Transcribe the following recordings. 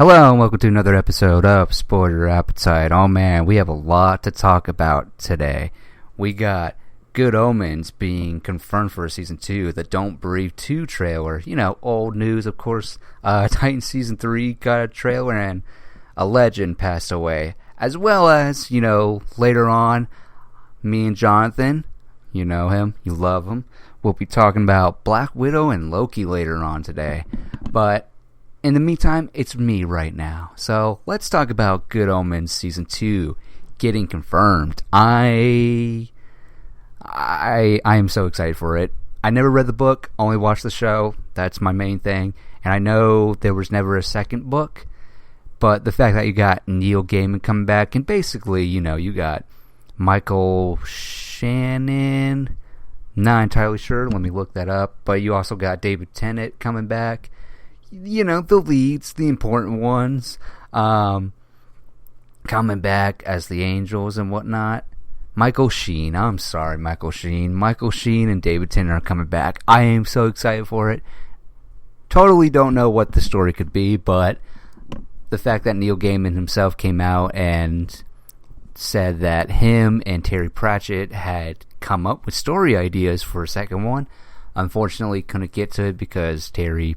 Hello and welcome to another episode of Spoil Your Appetite. Oh man, we have a lot to talk about today. We got Good Omens being confirmed for Season 2, the Don't Breathe 2 trailer. You know, old news of course. Titan Season 3 got a trailer and a legend passed away. As well as, you know, later on, me and Jonathan, you know him, you love him, we'll be talking about Black Widow and Loki later on today. But in the meantime, it's me right now. So let's talk about Good Omens Season 2 getting confirmed. I am so excited for it. I never read the book, only watched the show. That's my main thing. And I know there was never a second book, but the fact that you got Neil Gaiman coming back, and basically, you know, you got Michael Shannon, not entirely sure, let me look that up, but you also got David Tennant coming back. You know, the leads, the important ones, coming back as the angels and whatnot. Michael Sheen and David Tennant are coming back. I am so excited for it. Totally don't know what the story could be, but the fact that Neil Gaiman himself came out and said that him and Terry Pratchett had come up with story ideas for a second one. Unfortunately, couldn't get to it because Terry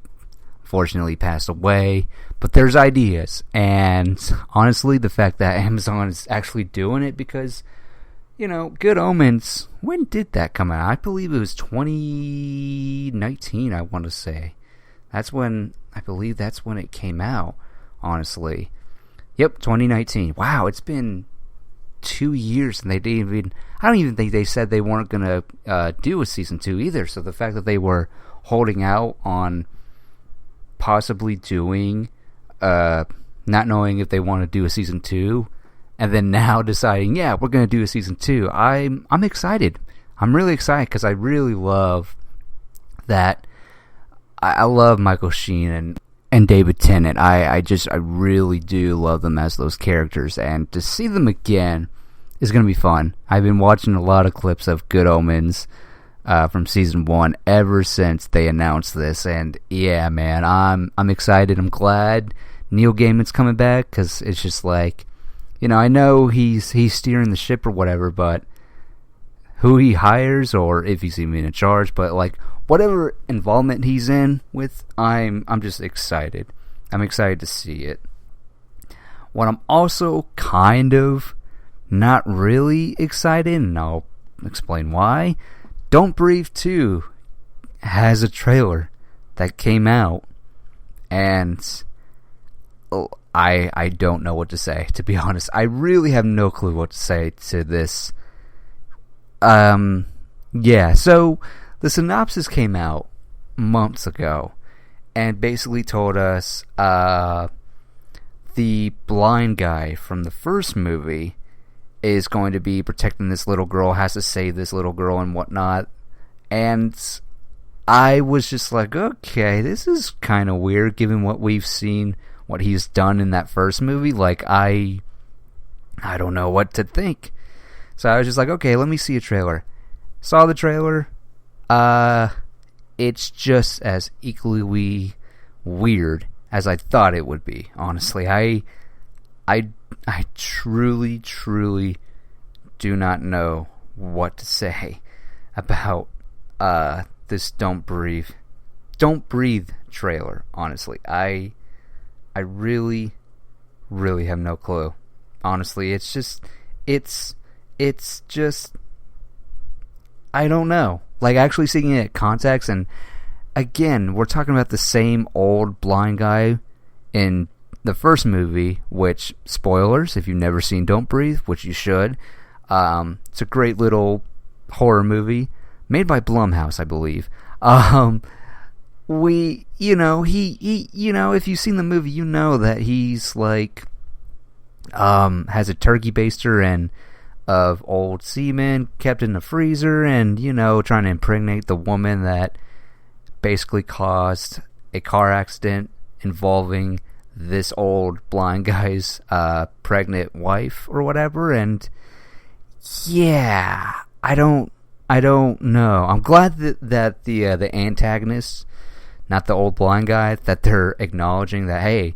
fortunately passed away, but there's ideas. And honestly, the fact that Amazon is actually doing it, because, you know, Good Omens, when did that come out? I believe it was 2019, I want to say. I believe that's when it came out, honestly. Yep, 2019. Wow, it's been 2 years, and I don't even think they said they weren't going to do a season 2 either. So the fact that they were holding out on possibly doing, not knowing if they want to do a season 2, and then now deciding, yeah, we're going to do a season 2. I'm excited. I'm really excited because I really love that. I love Michael Sheen and David Tennant. I really do love them as those characters, and to see them again is going to be fun. I've been watching a lot of clips of Good Omens from season 1 ever since they announced this, and yeah, man, I'm excited. I'm glad Neil Gaiman's coming back, because it's just like, you know, I know he's steering the ship or whatever, but who he hires, or if he's even in charge, but like whatever involvement he's in with, I'm just excited. I'm excited to see it. What I'm also kind of not really excited, and I'll explain why. Don't Breathe 2 has a trailer that came out, and I don't know what to say, to be honest. I really have no clue what to say to this. Yeah, so the synopsis came out months ago and basically told us the blind guy from the first movie is going to be protecting this little girl, has to save this little girl and whatnot. And I was just like, okay, this is kind of weird given what we've seen, what he's done in that first movie. Like, I don't know what to think. So I was just like, okay, let me see a trailer. Saw the trailer. It's just as equally weird as I thought it would be, honestly. I truly do not know what to say about this Don't Breathe trailer, honestly. I really have no clue. Honestly, it's just I don't know. Like, actually seeing it at context, and again, we're talking about the same old blind guy in the first movie, which, spoilers, if you've never seen Don't Breathe, which you should, it's a great little horror movie, made by Blumhouse, I believe. He, if you've seen the movie, you know that he's like, has a turkey baster and of old semen kept in the freezer, and, you know, trying to impregnate the woman that basically caused a car accident involving this old blind guy's pregnant wife or whatever. And yeah, I don't know. I'm glad that the antagonist, not the old blind guy, that they're acknowledging that, hey,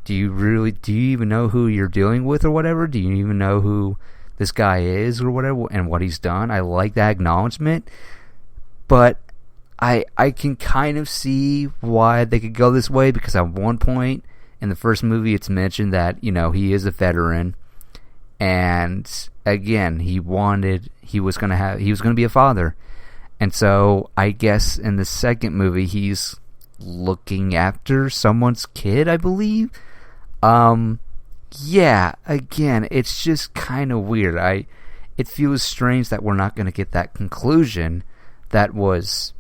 do you even know who you're dealing with or whatever? Do you even know who this guy is or whatever and what he's done? I like that acknowledgement, but I can kind of see why they could go this way, because at one point in the first movie it's mentioned that, he is a veteran, and again, he was going to be a father. And so I guess in the second movie he's looking after someone's kid, I believe. Yeah, again, it's just kind of weird. It feels strange that we're not going to get that conclusion that was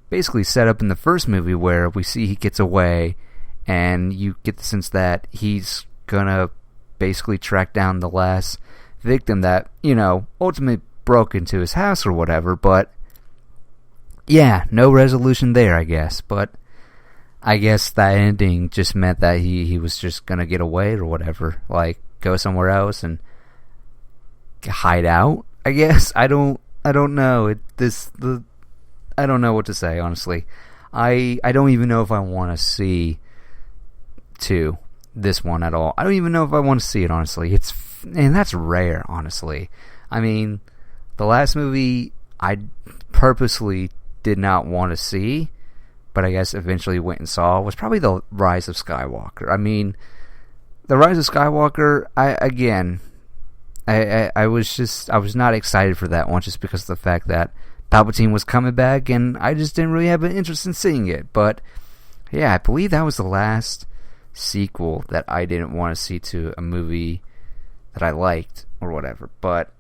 basically set up in the first movie, where we see he gets away and you get the sense that he's going to basically track down the last victim that, ultimately broke into his house or whatever. But yeah, no resolution there, I guess. But I guess that ending just meant that he was just gonna get away or whatever, like go somewhere else and hide out, I guess. I don't know. I don't know what to say, honestly. I don't even know if I want to see this one at all. I don't even know if I want to see it, honestly. And that's rare, honestly. I mean, the last movie I purposely did not want to see, but I guess eventually went and saw, was probably The Rise of Skywalker. I mean, The Rise of Skywalker, I was not excited for that one, just because of the fact that Palpatine was coming back, and I just didn't really have an interest in seeing it. But yeah, I believe that was the last sequel that I didn't want to see to a movie that I liked or whatever. But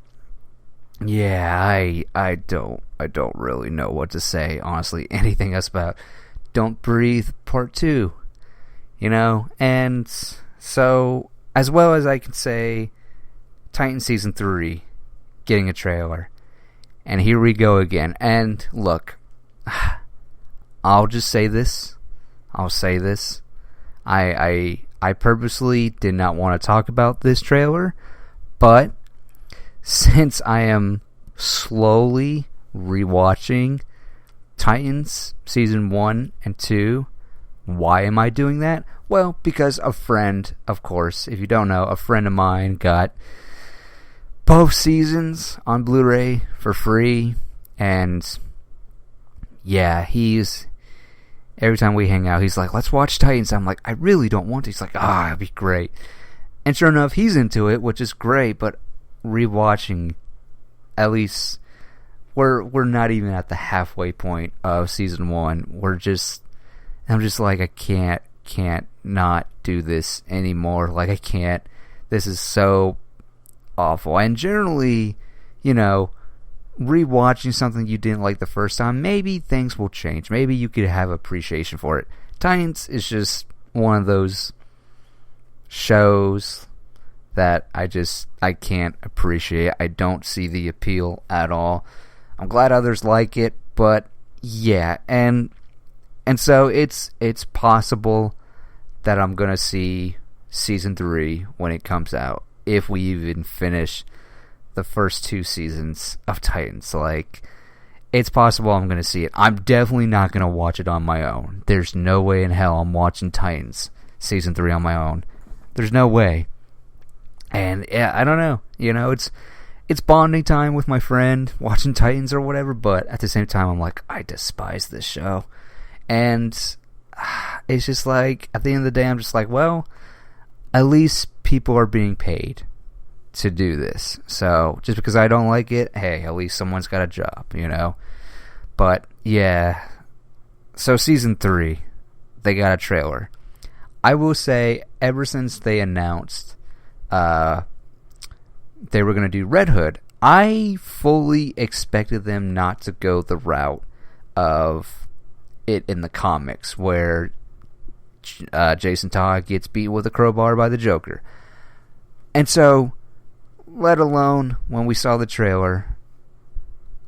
yeah, I don't really know what to say, honestly. Anything else about Don't Breathe Part 2, And so, as well as I can say, Titan Season 3 getting a trailer. And here we go again. And look, I'll just say this. I'll say this. I purposely did not want to talk about this trailer, but since I am slowly rewatching Titans Season 1 and 2, why am I doing that? Well, because a friend, of course, if you don't know, a friend of mine got both seasons on Blu-ray for free, and yeah, every time we hang out, he's like, let's watch Titans. I'm like, I really don't want to. He's like, it'd be great. And sure enough, he's into it, which is great, but rewatching, at least, we're not even at the halfway point of Season 1. I'm just like, I can't not do this anymore. Like, I can't. This is so awful. And generally, rewatching something you didn't like the first time, maybe things will change. Maybe you could have appreciation for it. Titans is just one of those shows that I can't appreciate. I don't see the appeal at all. I'm glad others like it, but yeah, and so it's possible that I'm gonna see Season 3 when it comes out, if we even finish the first 2 seasons of Titans. Like, it's possible I'm going to see it. I'm definitely not going to watch it on my own. There's no way in hell I'm watching Titans Season 3 on my own. There's no way. And yeah, I don't know. It's bonding time with my friend, watching Titans or whatever, but at the same time, I'm like, I despise this show. And it's just like, at the end of the day, I'm just like, well, at least people are being paid to do this. So just because I don't like it, hey, at least someone's got a job, But yeah, so Season 3, they got a trailer. I will say, ever since they announced they were going to do Red Hood, I fully expected them not to go the route of it in the comics, where Jason Todd gets beat with a crowbar by the Joker. And so, let alone when we saw the trailer,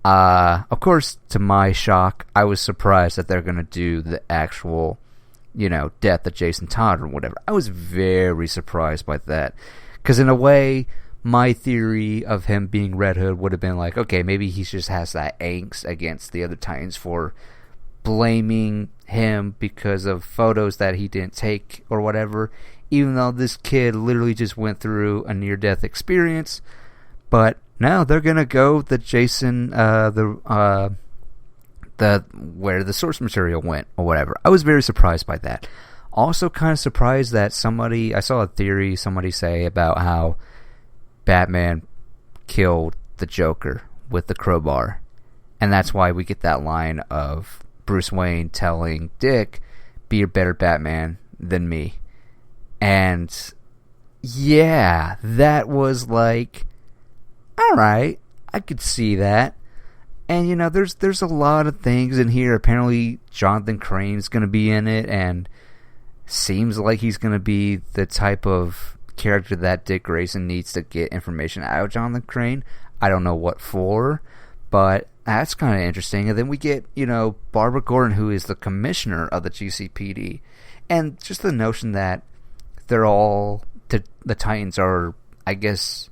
of course, to my shock, I was surprised that they're going to do the actual, death of Jason Todd or whatever. I was very surprised by that. Because in a way, my theory of him being Red Hood would have been like, okay, maybe he just has that angst against the other Titans for blaming him because of photos that he didn't take or whatever, even though this kid literally just went through a near-death experience. But now they're gonna go the Jason, where the source material went or whatever. I was very surprised by that. Also, kind of surprised that I saw a theory somebody say about how Batman killed the Joker with the crowbar, and that's why we get that line of Bruce Wayne telling Dick, "Be a better Batman than me." And yeah, that was like, alright, I could see that. And there's a lot of things in here. Apparently Jonathan Crane's gonna be in it, and seems like he's gonna be the type of character that Dick Grayson needs to get information out of Jonathan Crane. I don't know what for, but that's kind of interesting. And then we get, Barbara Gordon, who is the commissioner of the GCPD. And just the notion that the Titans are, I guess,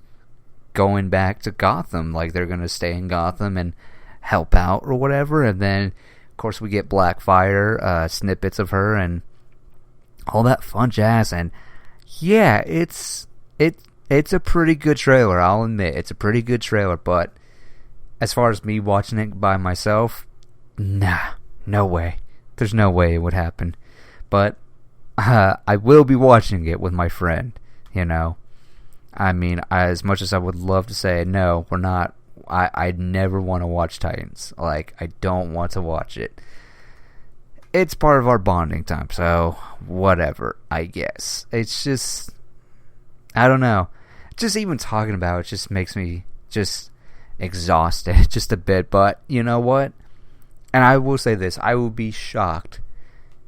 going back to Gotham. Like, they're going to stay in Gotham and help out or whatever. And then, of course, we get Blackfire, snippets of her and all that fun jazz. And yeah, it's a pretty good trailer, I'll admit. It's a pretty good trailer, but as far as me watching it by myself, nah, no way. There's no way it would happen. But I will be watching it with my friend, I mean, as much as I would love to say, no, we're not, I'd never want to watch Titans. Like, I don't want to watch it. It's part of our bonding time, so whatever, I guess. It's just, I don't know. Just even talking about it just makes me just exhausted just a bit. But you know what? And I will say this, I will be shocked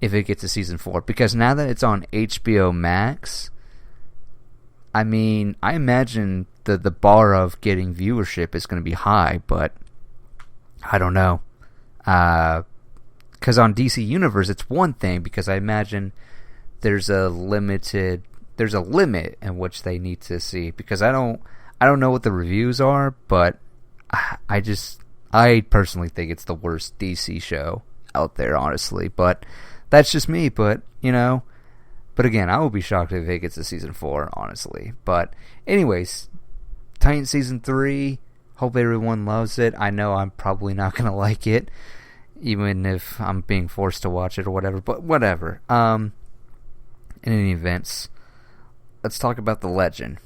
if it gets to season 4, because now that it's on HBO Max, I mean, I imagine the bar of getting viewership is going to be high, but I don't know. Because on DC Universe, it's one thing, because I imagine there's a limit in which they need to see, because I don't know what the reviews are, but I personally think it's the worst DC show out there, honestly. But that's just me. But but again, I will be shocked if it gets to season 4, honestly. But anyways, Titans season 3. Hope everyone loves it. I know I'm probably not gonna like it, even if I'm being forced to watch it or whatever. But whatever. In any events, let's talk about the legend.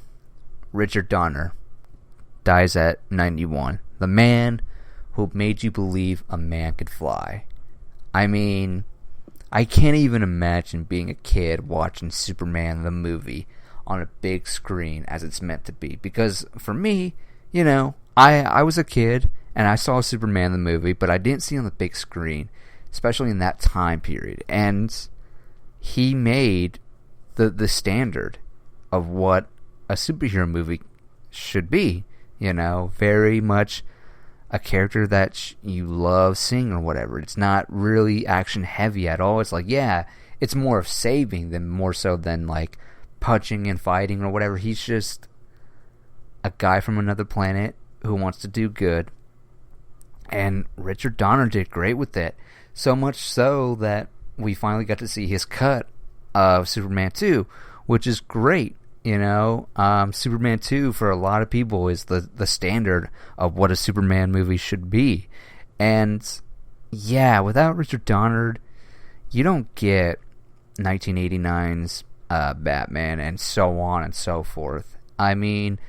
Richard Donner dies at 91. The man who made you believe a man could fly. I mean, I can't even imagine being a kid watching Superman the movie on a big screen as it's meant to be. Because for me, I was a kid and I saw Superman the movie, but I didn't see it on the big screen, especially in that time period. And he made the standard of what a superhero movie should be. Very much a character that you love seeing or whatever. It's not really action heavy at all. It's like, yeah, it's more of saving than more so than like punching and fighting or whatever. He's just a guy from another planet who wants to do good. And Richard Donner did great with it. So much so that we finally got to see his cut of Superman 2, which is great. Superman 2 for a lot of people is the standard of what a Superman movie should be. And yeah, without Richard Donner, you don't get 1989's Batman and so on and so forth. I mean,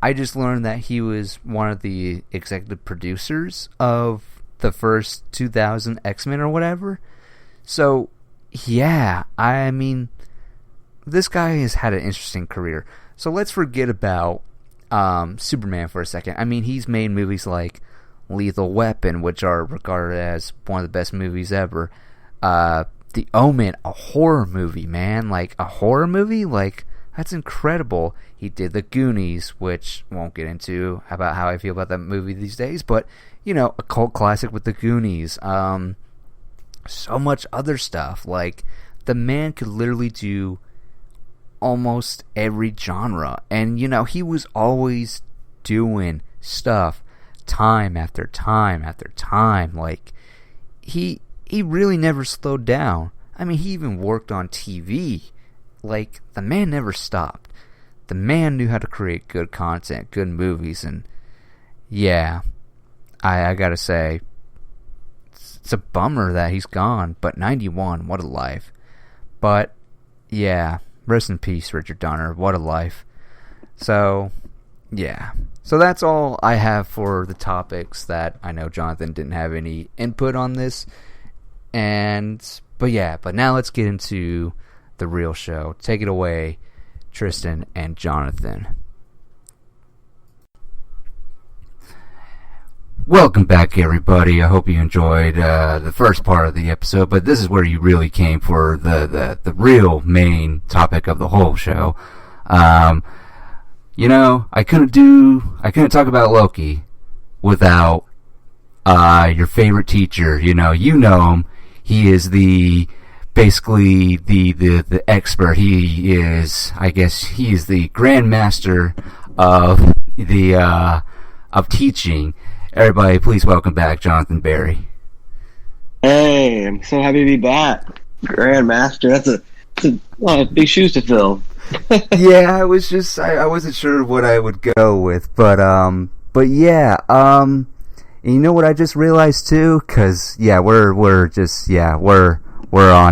I just learned that he was one of the executive producers of the first 2000 X-Men or whatever. So yeah, I mean, this guy has had an interesting career. So let's forget about Superman for a second. I mean, he's made movies like Lethal Weapon, which are regarded as one of the best movies ever. The Omen, a horror movie, man. Like, a horror movie? Like, that's incredible. He did The Goonies, which won't get into about how I feel about that movie these days. But, a cult classic with The Goonies. So much other stuff. Like, the man could literally do almost every genre, and he was always doing stuff time after time after time. Like, he really never slowed down. I mean, he even worked on TV like, the man never stopped. The man knew how to create good content, good movies, and yeah, I gotta say, it's a bummer that he's gone, but 91, what a life. But yeah, rest in peace, Richard Donner, what a life. So yeah, so that's all I have for the topics that I know Jonathan didn't have any input on this. But now let's get into the real show. Take it away, Tristan and Jonathan. Welcome back, everybody. I hope you enjoyed the first part of the episode, but this is where you really came for the real main topic of the whole show. I couldn't talk about Loki without your favorite teacher. You know him. He is basically the expert. He is the grandmaster of teaching. Everybody, please welcome back Jonathan Barry. Hey, I'm so happy to be back. Grandmaster, that's a lot of big shoes to fill. Yeah, I wasn't sure what I would go with, but yeah, you know what I just realized too? Cause yeah, we're on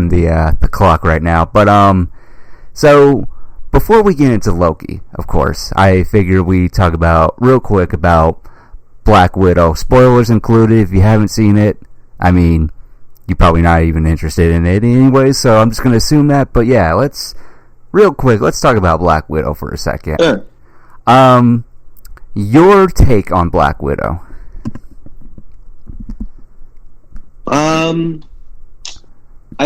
the clock right now, but so before we get into Loki, of course, I figure we talk real quick about Black Widow. Spoilers included. If you haven't seen it, I mean, you're probably not even interested in it anyway, so I'm just going to assume that. But yeah, let's talk about Black Widow for a second. Sure. Your take on Black Widow? I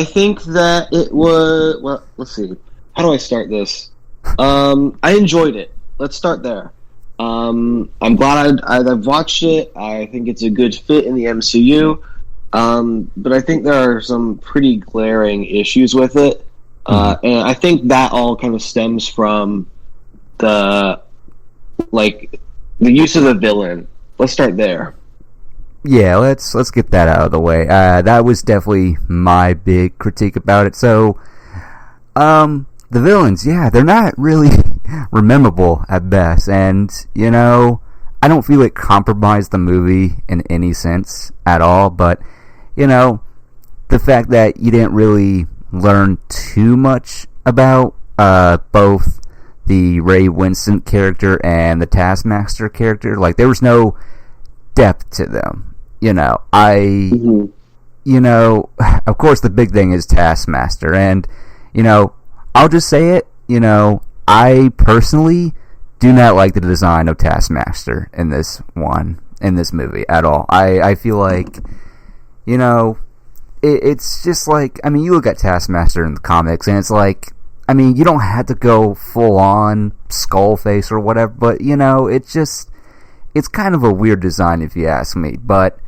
think that it was... Well, let's see. How do I start this? I enjoyed it. Let's start there. I'm glad I've watched it. I think it's a good fit in the MCU. But I think there are some pretty glaring issues with it. And I think that all kind of stems from the use of the villain. Let's start there. Yeah, let's get that out of the way. That was definitely my big critique about it. So, the villains, yeah, they're not really memorable at best, and I don't feel it compromised the movie in any sense at all. But the fact that you didn't really learn too much about both the Ray Winston character and the Taskmaster character, like there was no depth to them. Of course, the big thing is Taskmaster, and I'll just say it. I personally do not like the design of Taskmaster in this movie at all. I feel like, it's just like, I mean, you look at Taskmaster in the comics, and it's like, I mean, you don't have to go full on skull face or whatever, but it's kind of a weird design if you ask me. But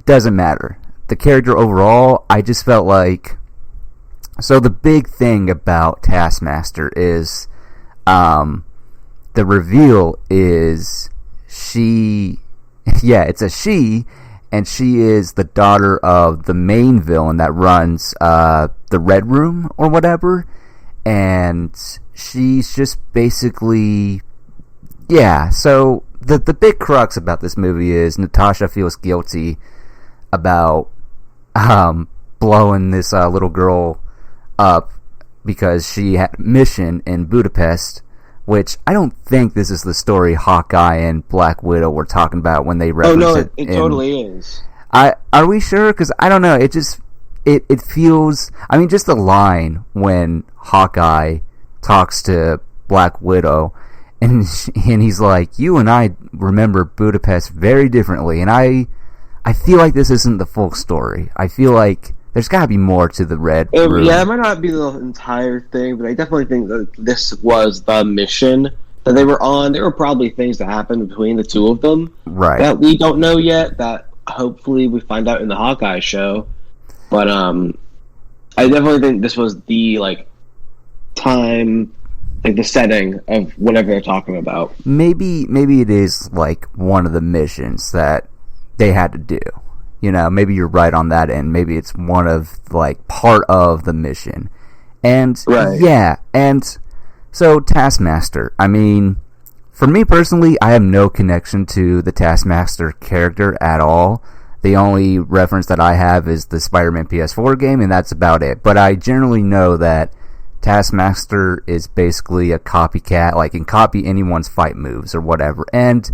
doesn't matter. The character overall, I just felt like. So the big thing about Taskmaster is, the reveal is it's a she, and she is the daughter of the main villain that runs the Red Room or whatever, and she's just basically, yeah. So the big crux about this movie is Natasha feels guilty about blowing this little girl up because she had a mission in Budapest, which I don't think this is the story Hawkeye and Black Widow were talking about when they referenced it. Oh no, it totally is. Are we sure? Because I don't know. It just it feels. I mean, just the line when Hawkeye talks to Black Widow, and he's like, "You and I remember Budapest very differently," and I feel like this isn't the full story. I feel like there's got to be more to the Red Room. Yeah, it might not be the entire thing, but I definitely think that this was the mission that they were on. There were probably things that happened between the two of them that we don't know yet, that hopefully we find out in the Hawkeye show. But I definitely think this was the time, the setting of whatever they're talking about. Maybe it is one of the missions that they had to do. Maybe you're right on that end. Maybe it's one of part of the mission, And Right. yeah, and so Taskmaster, I mean, for me personally, I have no connection to the Taskmaster character at all. The only reference that I have is the Spider-Man PS4 game, and that's about it. But I generally know that Taskmaster is basically a copycat, like can copy anyone's fight moves or whatever. And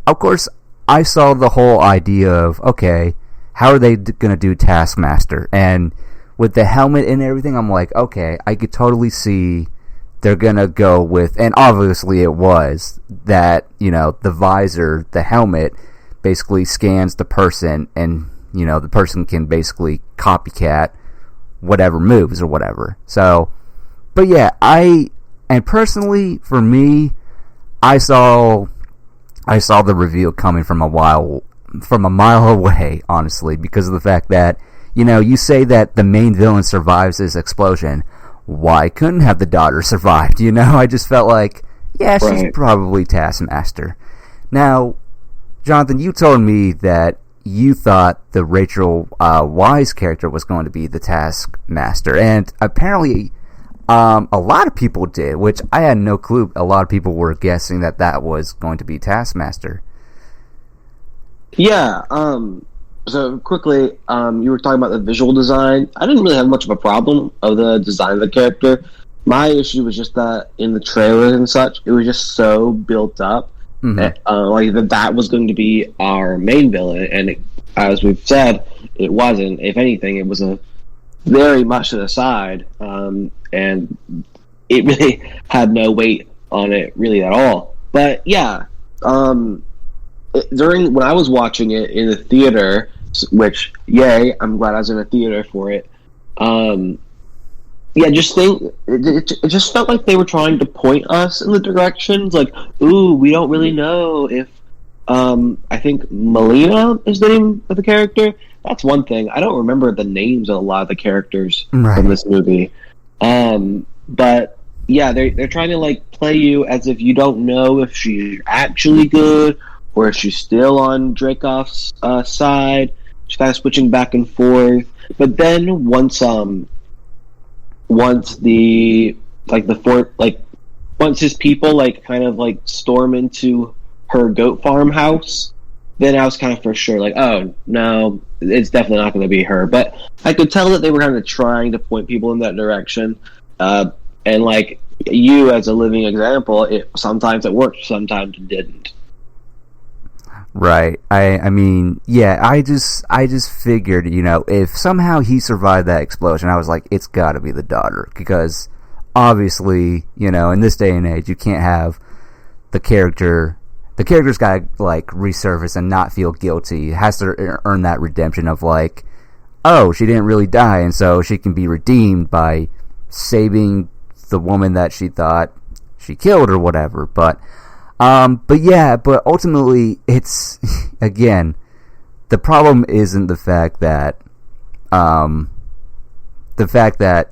of course, I saw the whole idea of, okay, how are they going to do Taskmaster? And with the helmet and everything, I'm like, okay, I could totally see they're going to go with, and obviously it was, that, you know, the visor, the helmet, basically scans the person, and, you know, the person can basically copycat whatever moves or whatever. So, but yeah, and personally, for me, I saw the reveal coming from a mile away, honestly, because of the fact that, you know, you say that the main villain survives this explosion. Why couldn't have the daughter survived? You know, I just felt like, yeah, she's probably Taskmaster. Now, Jonathan, you told me that you thought the Rachel Weisz character was going to be the Taskmaster, and apparently a lot of people did, which I had no clue. A lot of people were guessing that was going to be Taskmaster. Yeah, so quickly, you were talking about the visual design. I didn't really have much of a problem of the design of the character. My issue was just that in the trailers and such, it was just so built up. Like that was going to be our main villain, and as we've said, it wasn't. If anything, it was a very much to the side, and it really had no weight on it really at all. But yeah, during when I was watching it in the theater, which yay, I'm glad I was in a theater for it. Yeah, it just felt like they were trying to point us in the directions, like, ooh, we don't really know if, I think Melina is the name of the character. That's one thing. I don't remember the names of a lot of the characters from this movie. But yeah, they're trying to like play you as if you don't know if she's actually good or if she's still on Dreykov's side. She's kind of switching back and forth. But then once his people like kind of like storm into her goat farmhouse, then I was kind of for sure like, oh no, it's definitely not going to be her. But I could tell that they were kind of trying to point people in that direction, and like you as a living example, sometimes it worked, sometimes it didn't. Right. I mean, yeah, I just figured, you know, if somehow he survived that explosion, I was like, it's got to be the daughter, because obviously, you know, in this day and age, you can't have the character's got to like resurface and not feel guilty. It has to earn that redemption of like, oh, she didn't really die, and so she can be redeemed by saving the woman that she thought she killed or whatever. But ultimately, it's, again, the problem isn't the fact that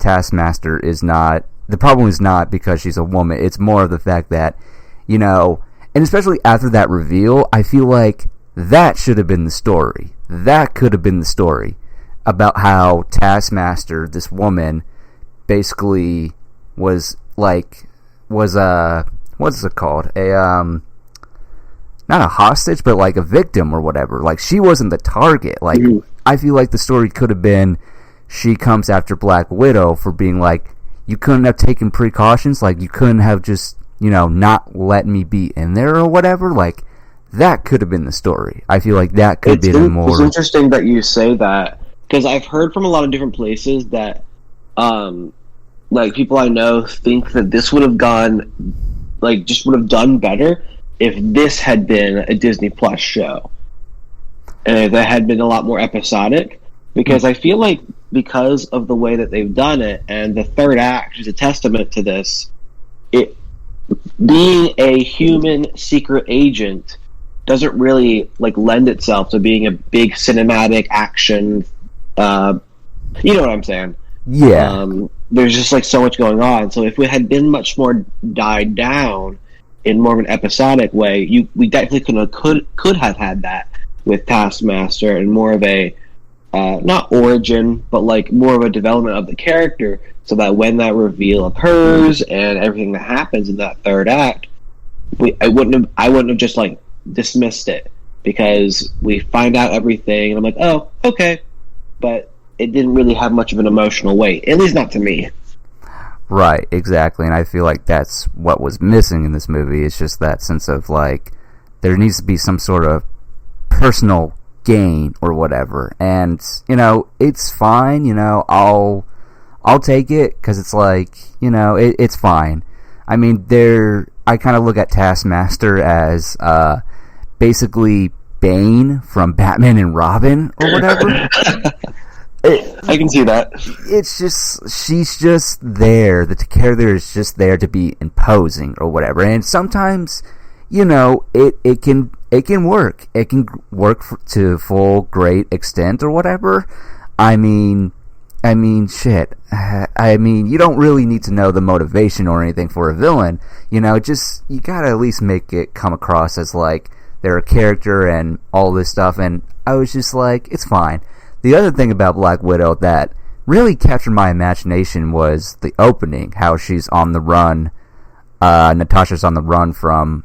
Taskmaster is not, the problem is not because she's a woman. It's more of the fact that, you know, and especially after that reveal, I feel like that should have been the story. That could have been the story about how Taskmaster, this woman, basically was what's it called? Not a hostage, but like a victim or whatever. Like, she wasn't the target. Like, I feel like the story could have been she comes after Black Widow for being like, you couldn't have taken precautions, like, you couldn't have just, you know, not let me be in there or whatever. Like, that could have been the story. I feel like that could be more. It's interesting that you say that, because I've heard from a lot of different places that, like, people I know think that this would have gone, like, just would have done better if this had been a Disney Plus show, and if that had been a lot more episodic, because I feel like because of the way that they've done it, and the third act is a testament to this, it being a human secret agent doesn't really like lend itself to being a big cinematic action. You know what I'm saying? Yeah. There's just like so much going on. So if it had been much more died down in more of an episodic way, we definitely could have had that with Taskmaster and more of a not origin, but like more of a development of the character, so that when that reveal occurs and everything that happens in that third act, I wouldn't have just like dismissed it, because we find out everything and I'm like, oh, okay, but it didn't really have much of an emotional weight, at least not to me. Right, exactly, and I feel like that's what was missing in this movie. It's just that sense of like there needs to be some sort of personal gain or whatever, and you know, it's fine. You know, I'll take it, because it's like, you know, it's fine. I mean, I kind of look at Taskmaster as basically Bane from Batman and Robin or whatever. I can see that. It's just, she's just there. The character is just there to be imposing or whatever. And sometimes, you know, it can work. It can work to full great extent or whatever. I mean, shit. I mean, you don't really need to know the motivation or anything for a villain. You know, just, you gotta at least make it come across as like they're a character and all this stuff. And I was just like, it's fine. The other thing about Black Widow that really captured my imagination was the opening, how she's on the run. Natasha's on the run from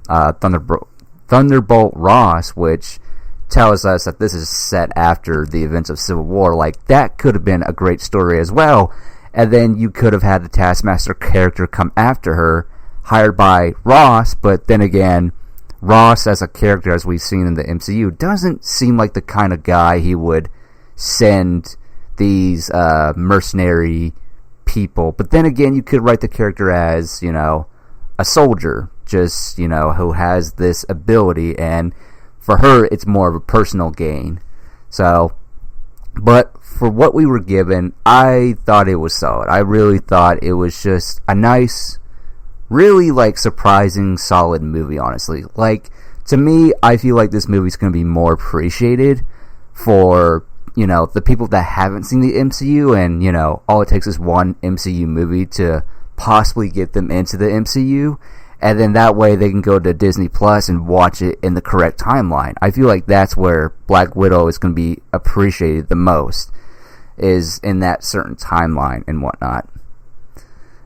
Thunderbolt Ross, which tells us that this is set after the events of Civil War. Like, that could have been a great story as well. And then you could have had the Taskmaster character come after her, hired by Ross, but then again, Ross as a character, as we've seen in the MCU, doesn't seem like the kind of guy he would send these mercenary people. But then again, you could write the character as, you know, a soldier, just, you know, who has this ability, and for her it's more of a personal gain. So, but for what we were given, I thought it was solid. I really thought it was just a nice, really like surprising, solid movie, honestly. Like, to me, I feel like this movie's going to be more appreciated for, you know, the people that haven't seen the MCU, and, you know, all it takes is one MCU movie to possibly get them into the MCU, and then that way they can go to Disney Plus and watch it in the correct timeline. I feel like that's where Black Widow is going to be appreciated the most, is in that certain timeline and whatnot.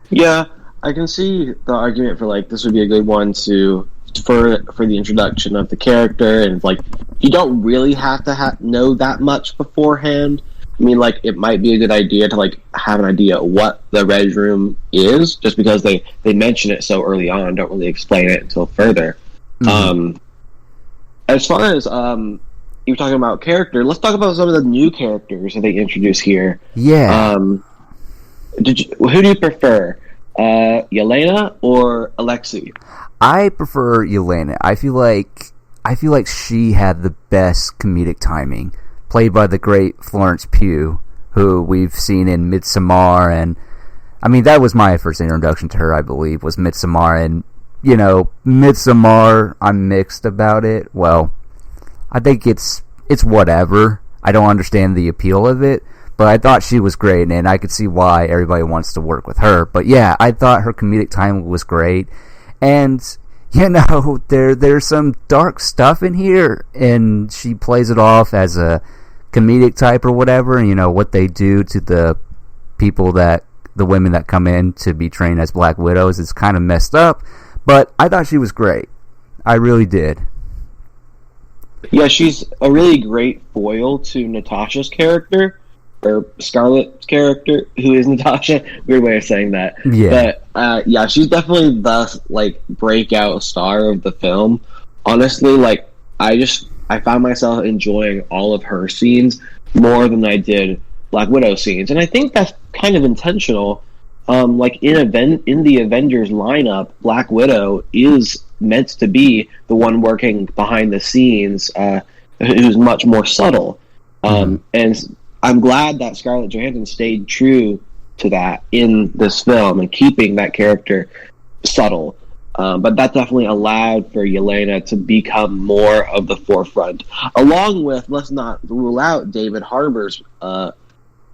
Yeah, I can see the argument for like this would be a good one for the introduction of the character, and like you don't really have to know that much beforehand. I mean, like, it might be a good idea to like have an idea what the Red Room is, just because they mention it so early on, don't really explain it until further. Mm-hmm. As far as you were talking about character, let's talk about some of the new characters that they introduce here. Yeah. Who do you prefer, Yelena or Alexei? I prefer Yelena. I feel like she had the best comedic timing, played by the great Florence Pugh, who we've seen in Midsommar, and I mean, that was my first introduction to her, I believe, was Midsommar. And, you know, Midsommar, I'm mixed about it. Well, I think it's whatever. I don't understand the appeal of it, but I thought she was great, and I could see why everybody wants to work with her. But yeah, I thought her comedic timing was great. And, you know, there's some dark stuff in here, and she plays it off as a comedic type or whatever. And, you know, what they do to the women that come in to be trained as Black Widows is kind of messed up. But I thought she was great. I really did. Yeah, she's a really great foil to Natasha's character, or Scarlett's character, who is Natasha. Weird way of saying that. Yeah. But, yeah, she's definitely the, like, breakout star of the film. Honestly, like, I found myself enjoying all of her scenes more than I did Black Widow scenes. And I think that's kind of intentional. Like, in the Avengers lineup, Black Widow is meant to be the one working behind the scenes, who's much more subtle. And I'm glad that Scarlett Johansson stayed true to that in this film and keeping that character subtle. But that definitely allowed for Yelena to become more of the forefront. Along with, let's not rule out David Harbour's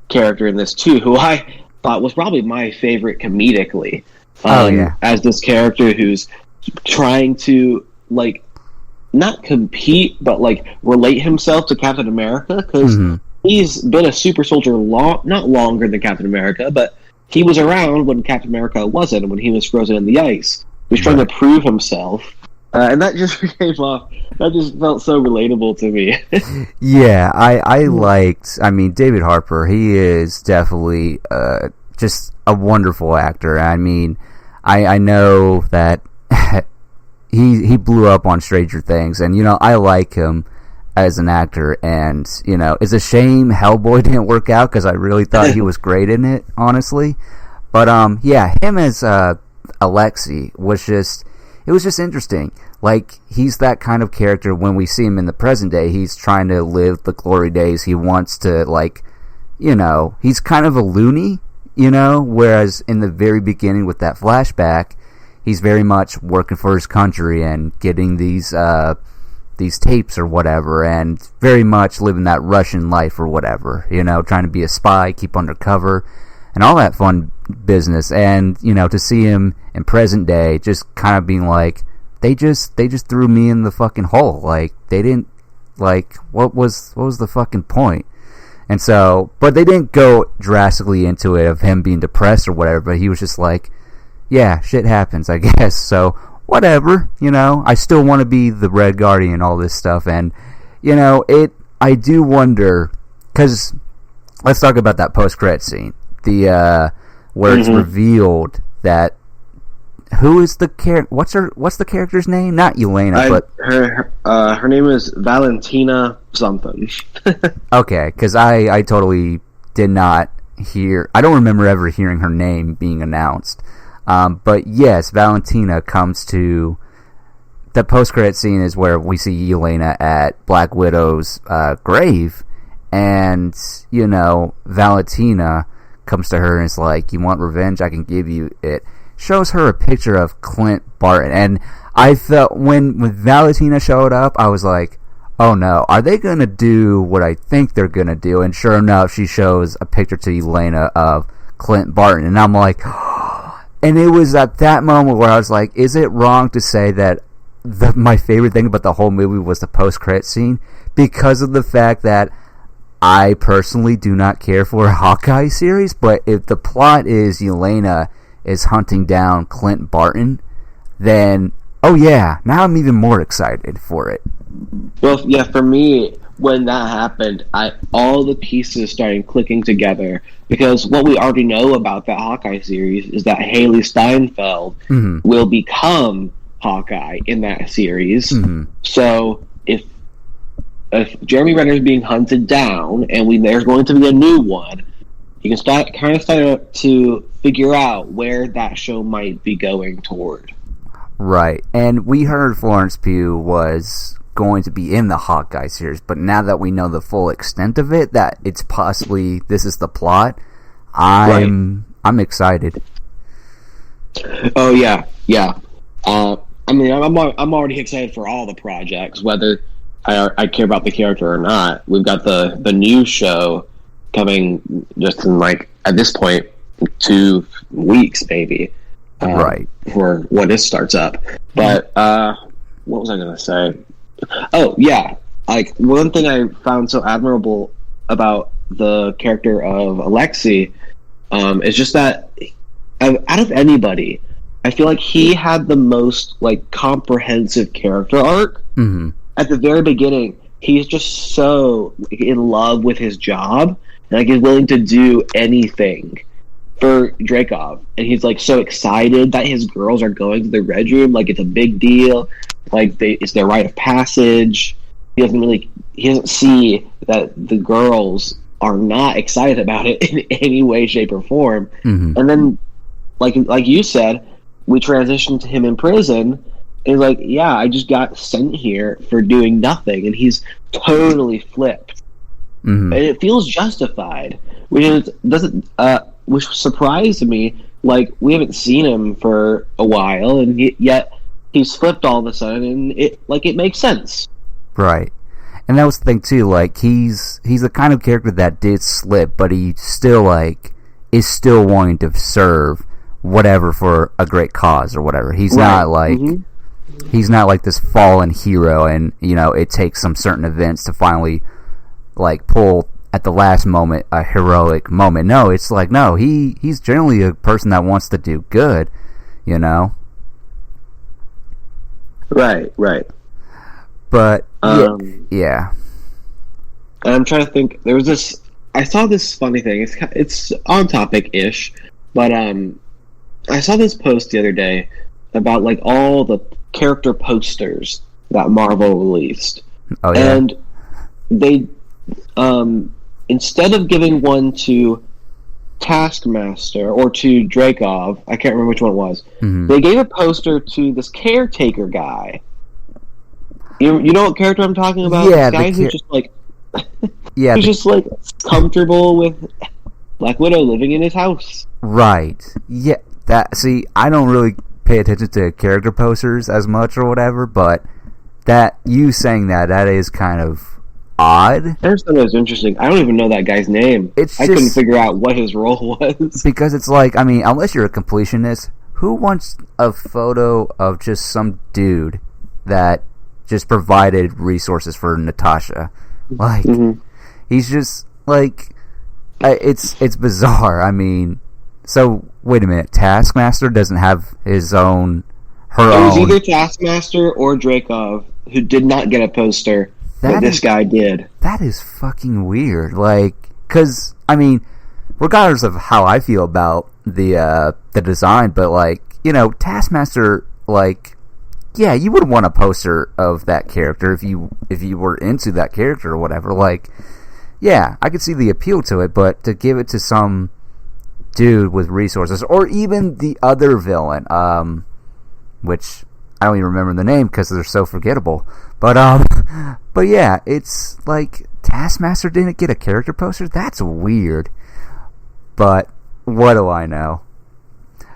character in this too, who I thought was probably my favorite comedically. As this character who's trying to, like, not compete, but, like, relate himself to Captain America, because he's been a super soldier not longer than Captain America, but he was around when Captain America wasn't, when he was frozen in the ice. He was trying to prove himself, and that just came off. That just felt so relatable to me. Yeah, I liked. I mean, David Harper. He is definitely just a wonderful actor. I mean, I know that he blew up on Stranger Things, and I like him as an actor, and it's a shame Hellboy didn't work out because I really thought he was great in it, honestly. But yeah, him as Alexei was just interesting. Like, he's that kind of character. When we see him in the present day, he's trying to live the glory days. He wants to, like, he's kind of a loony, whereas in the very beginning with that flashback, he's very much working for his country and getting these tapes or whatever, and very much living that Russian life or whatever, trying to be a spy, keep undercover, and all that fun business. And to see him in present day just kind of being like, they just threw me in the fucking hole. Like, they didn't, like, what was the fucking point? And so, but they didn't go drastically into it of him being depressed or whatever, but he was just like, yeah, shit happens, I guess. So whatever, I still want to be the Red Guardian and all this stuff. And I do wonder, because let's talk about that post-credit scene, where it's revealed that who is the what's the character's name? Not Yelena, but her name is Valentina something. Okay, because I totally did not hear. I don't remember ever hearing her name being announced. But yes, Valentina comes to the post-credit scene is where we see Yelena at Black Widow's grave, and Valentina comes to her and is like, "You want revenge? I can give you it." Shows her a picture of Clint Barton, and I felt when Valentina showed up, I was like, "Oh no, are they gonna do what I think they're gonna do?" And sure enough, she shows a picture to Yelena of Clint Barton, and I'm like. And it was at that moment where I was like, is it wrong to say that my favorite thing about the whole movie was the post-credit scene? Because of the fact that I personally do not care for a Hawkeye series, but if the plot is Yelena is hunting down Clint Barton, then, oh yeah, now I'm even more excited for it. Well, yeah, for me, when that happened, all the pieces started clicking together, because what we already know about that Hawkeye series is that Haley Steinfeld will become Hawkeye in that series. So if Jeremy Renner is being hunted down and there's going to be a new one, you can start to figure out where that show might be going toward. Right, and we heard Florence Pugh was going to be in the Hawkeye series, but now that we know the full extent of it, that it's possibly this is the plot, I'm excited. Oh yeah. I mean, I'm already excited for all the projects, whether I care about the character or not. We've got the new show coming just in, like, at this point, 2 weeks maybe, right, for when it starts up. But what was I gonna say? Oh yeah, like, one thing I found so admirable about the character of Alexei is just that out of anybody, I feel like he had the most, like, comprehensive character arc. At the very beginning, he's just so in love with his job, and, like, he's willing to do anything for Dreykov, and he's, like, so excited that his girls are going to the Red Room, like, it's a big deal. Like, it's their rite of passage. He doesn't see that the girls are not excited about it in any way, shape, or form. And then, like you said, we transitioned to him in prison, and he's like, yeah, I just got sent here for doing nothing, and he's totally flipped. And it feels justified, which surprised me. Like, we haven't seen him for a while, and yet he's flipped all of a sudden, and it makes sense. Right. And that was the thing too, like, he's the kind of character that did slip, but he still, like, is still wanting to serve whatever for a great cause or whatever. He's not like he's not like this fallen hero, and it takes some certain events to finally, like, pull at the last moment a heroic moment. No, it's like, no, he's generally a person that wants to do good, you know? Right. But, yeah. And I'm trying to think, there was this, I saw this funny thing, it's on topic-ish, but I saw this post the other day about, like, all the character posters that Marvel released. Oh, yeah. And they, instead of giving one to Taskmaster or to Dreykov, I can't remember which one it was, they gave a poster to this caretaker guy. You know what character I'm talking about? Yeah, this guy who's just like, yeah, he's just like comfortable with Black Widow living in his house. Right. Yeah. I don't really pay attention to character posters as much or whatever, but that you saying that is kind of odd. I just thought it was interesting. I don't even know that guy's name. I couldn't figure out what his role was. Because it's like, I mean, unless you're a completionist, who wants a photo of just some dude that just provided resources for Natasha? Like, he's just, like, it's bizarre. I mean, so, wait a minute, Taskmaster doesn't have his own, her own... It was either Taskmaster or Dreykov who did not get a poster, but this guy did. That is fucking weird, like, because, I mean, regardless of how I feel about the design, but, like, you know, Taskmaster, like... Yeah, you would want a poster of that character if you were into that character or whatever. Like, yeah, I could see the appeal to it, but to give it to some dude with resources, or even the other villain, which I don't even remember the name because they're so forgettable. But yeah, it's like Taskmaster didn't get a character poster. That's weird. But what do I know?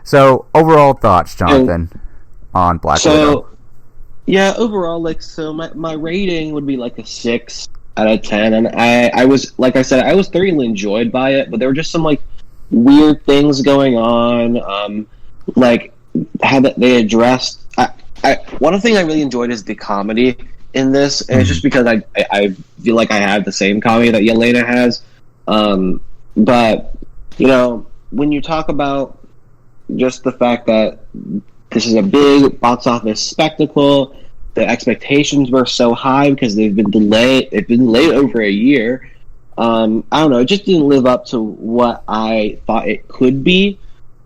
So overall thoughts, Jonathan, on Black Widow? Yeah, overall, like, so my rating would be like a 6 out of 10, and I was, like I said, I was thoroughly enjoyed by it, but there were just some, like, weird things going on, like, how that they addressed, one thing I really enjoyed is the comedy in this, and it's just because I feel like I have the same comedy that Yelena has, but, you know, when you talk about just the fact that this is a big box office spectacle. The expectations were so high because they've been delayed. It's been delayed over a year. I don't know. It just didn't live up to what I thought it could be.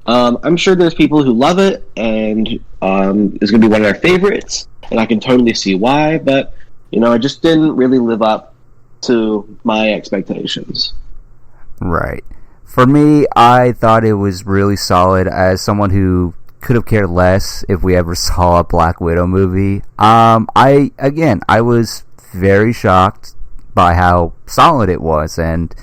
I'm sure there's people who love it, and it's going to be one of their favorites, and I can totally see why. But you know, it just didn't really live up to my expectations. Right. For me, I thought it was really solid. As someone who could have cared less if we ever saw a Black Widow movie. I was very shocked by how solid it was, and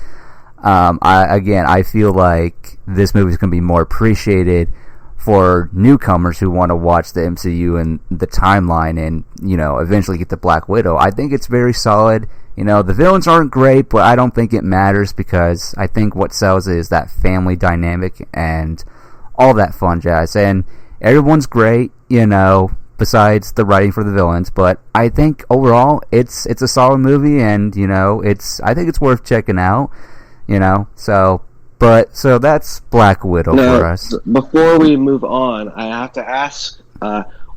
I feel like this movie is going to be more appreciated for newcomers who want to watch the MCU and the timeline, and you know, eventually get to Black Widow. I think it's very solid. You know, the villains aren't great, but I don't think it matters because I think what sells is that family dynamic and all that fun jazz, and everyone's great, you know, besides the writing for the villains, but I think overall it's a solid movie, and you know, I think it's worth checking out, you know. So that's Black Widow for us. Before we move on, I have to ask,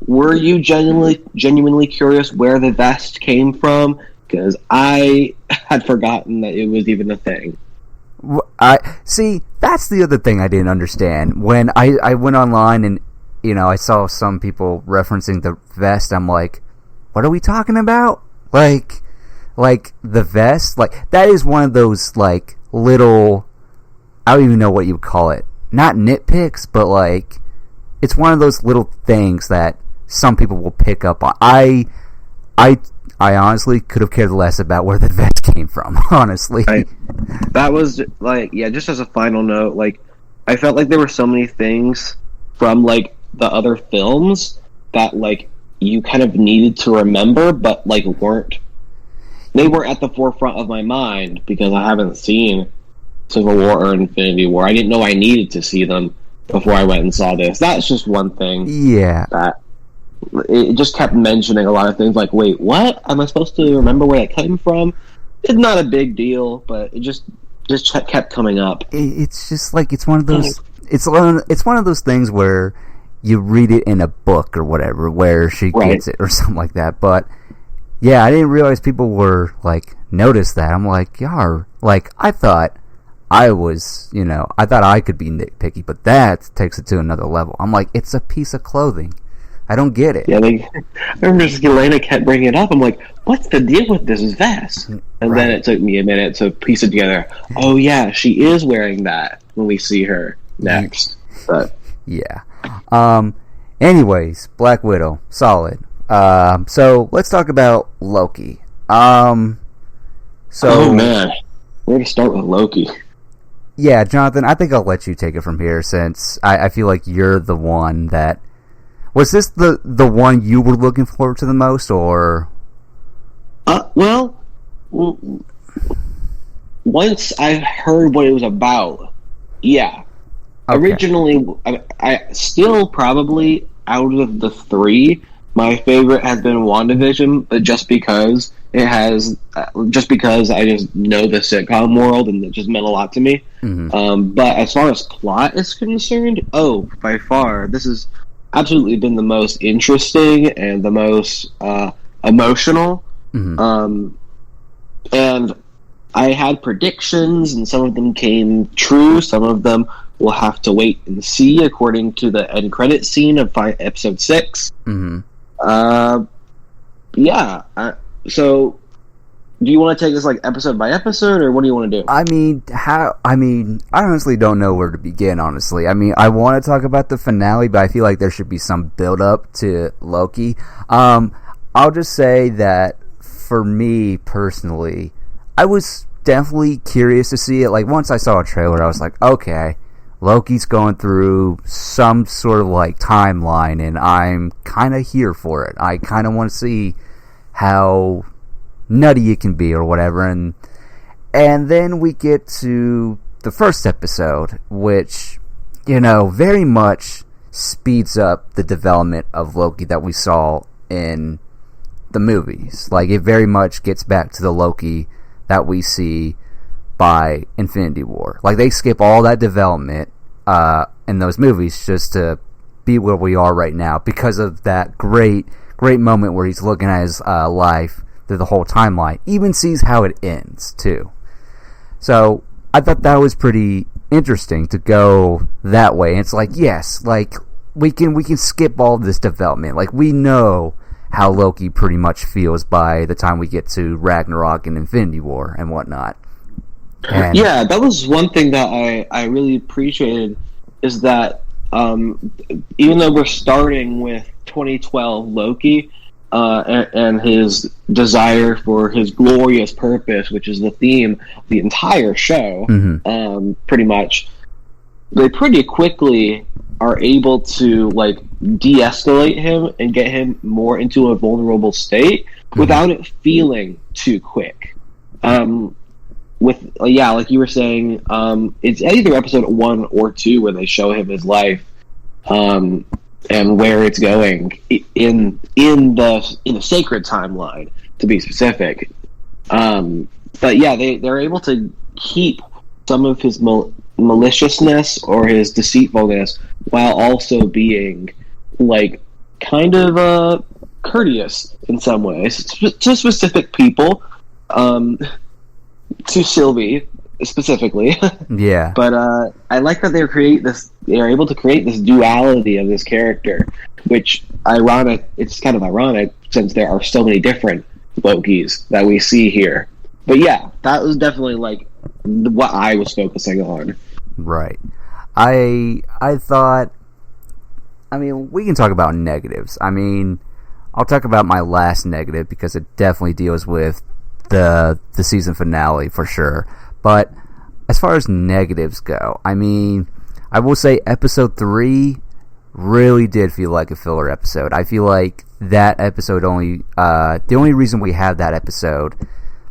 were you genuinely curious where the vest came from? Because I had forgotten that it was even a thing. See, that's the other thing I didn't understand. When I went online and, you know, I saw some people referencing the vest, I'm like, what are we talking about? Like the vest? Like, that is one of those, like, little, I don't even know what you would call it. Not nitpicks, but, like, it's one of those little things that some people will pick up on. I honestly could have cared less about where the vest came from, honestly. That was, like, yeah, just as a final note, like, I felt like there were so many things from, like, the other films that, like, you kind of needed to remember, but, like, they weren't at the forefront of my mind because I haven't seen Civil War or Infinity War. I didn't know I needed to see them before I went and saw this. That's just one thing. Yeah. That it just kept mentioning a lot of things like, wait, what? Am I supposed to remember where that came from? it's not a big deal, but it just kept coming up. It's just like it's one of those. It's one of those things where you read it in a book or whatever, where she gets it or something like that. But yeah, I didn't realize people were like notice that. I'm like, yeah, like I thought I was, I thought I could be nitpicky, but that takes it to another level. I'm like, it's a piece of clothing. I don't get it. Yeah, I remember Elena kept bringing it up. I'm like, what's the deal with this vest? And then it took me a minute to piece it together. Oh yeah, she is wearing that when we see her next. But yeah. Anyways, Black Widow, solid. So let's talk about Loki. Oh man, where to start with Loki? Yeah, Jonathan, I think I'll let you take it from here since I feel like you're the one that... Was this the one you were looking forward to the most, or...? Well, once I heard what it was about, yeah. Okay. Originally, I still probably, out of the three, my favorite has been WandaVision, but just because I just know the sitcom world and it just meant a lot to me. Mm-hmm. But as far as plot is concerned, by far, this has absolutely been the most interesting and the most emotional. Mm-hmm. And I had predictions, and some of them came true. Some of them we'll have to wait and see, according to the end credit scene of episode 6. Mm-hmm. So, do you want to take this like episode by episode, or what do you want to do? I honestly don't know where to begin. Honestly, I want to talk about the finale, but I feel like there should be some build up to Loki. I'll just say that for me personally, I was definitely curious to see it. Like, once I saw a trailer, I was like, okay, Loki's going through some sort of like timeline, and I'm kind of here for it. I kind of want to see how nutty it can be or whatever. And then we get to the first episode, which, very much speeds up the development of Loki that we saw in the movies. Like, it very much gets back to the Loki that we see by Infinity War. Like, they skip all that development in those movies just to be where we are right now because of that great moment where he's looking at his life through the whole timeline. Even sees how it ends too. So I thought that was pretty interesting to go that way. And it's like, yes, like we can skip all this development. Like, we know how Loki pretty much feels by the time we get to Ragnarok and Infinity War and whatnot. And yeah, that was one thing that I really appreciated, is that even though we're starting with 2012 Loki and his desire for his glorious purpose, which is the theme of the entire show, pretty much, they pretty quickly are able to like de-escalate him and get him more into a vulnerable state without it feeling too quick. Like you were saying, it's either episode 1 or 2 where they show him his life, and where it's going in the sacred timeline, to be specific. But yeah, they're able to keep some of his maliciousness or his deceitfulness while also being like kind of courteous in some ways to specific people. To Sylvie specifically. Yeah. But I like that they're able to create this duality of this character, which it's kind of ironic since there are so many different Lokis that we see here. But yeah, that was definitely like what I was focusing on. Right. I thought, we can talk about negatives. I'll talk about my last negative because it definitely deals with the season finale for sure. But as far as negatives go, I will say episode 3 really did feel like a filler episode. I feel like that episode the only reason we have that episode,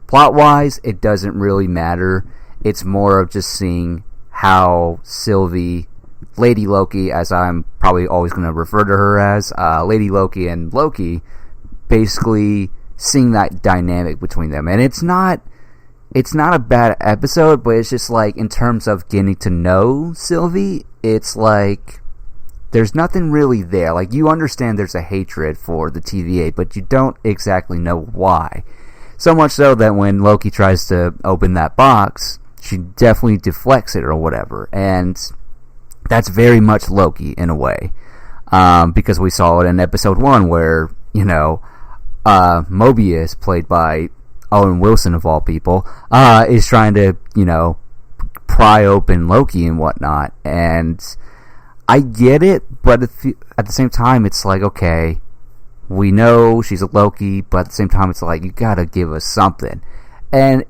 plot wise, it doesn't really matter. It's more of just seeing how Sylvie, Lady Loki, as I'm probably always going to refer to her as, Lady Loki and Loki, basically seeing that dynamic between them. And it's not it's not a bad episode, but it's just like, in terms of getting to know Sylvie, it's like there's nothing really there. Like, you understand there's a hatred for the TVA, but you don't exactly know why. So much so that when Loki tries to open that box, she definitely deflects it or whatever. And that's very much Loki in a way. Because we saw it in episode 1 where, Mobius, played by Owen Wilson of all people, is trying to, pry open Loki and whatnot. And I get it, but at the same time, it's like, okay, we know she's a Loki, but at the same time, it's like, you gotta give us something. And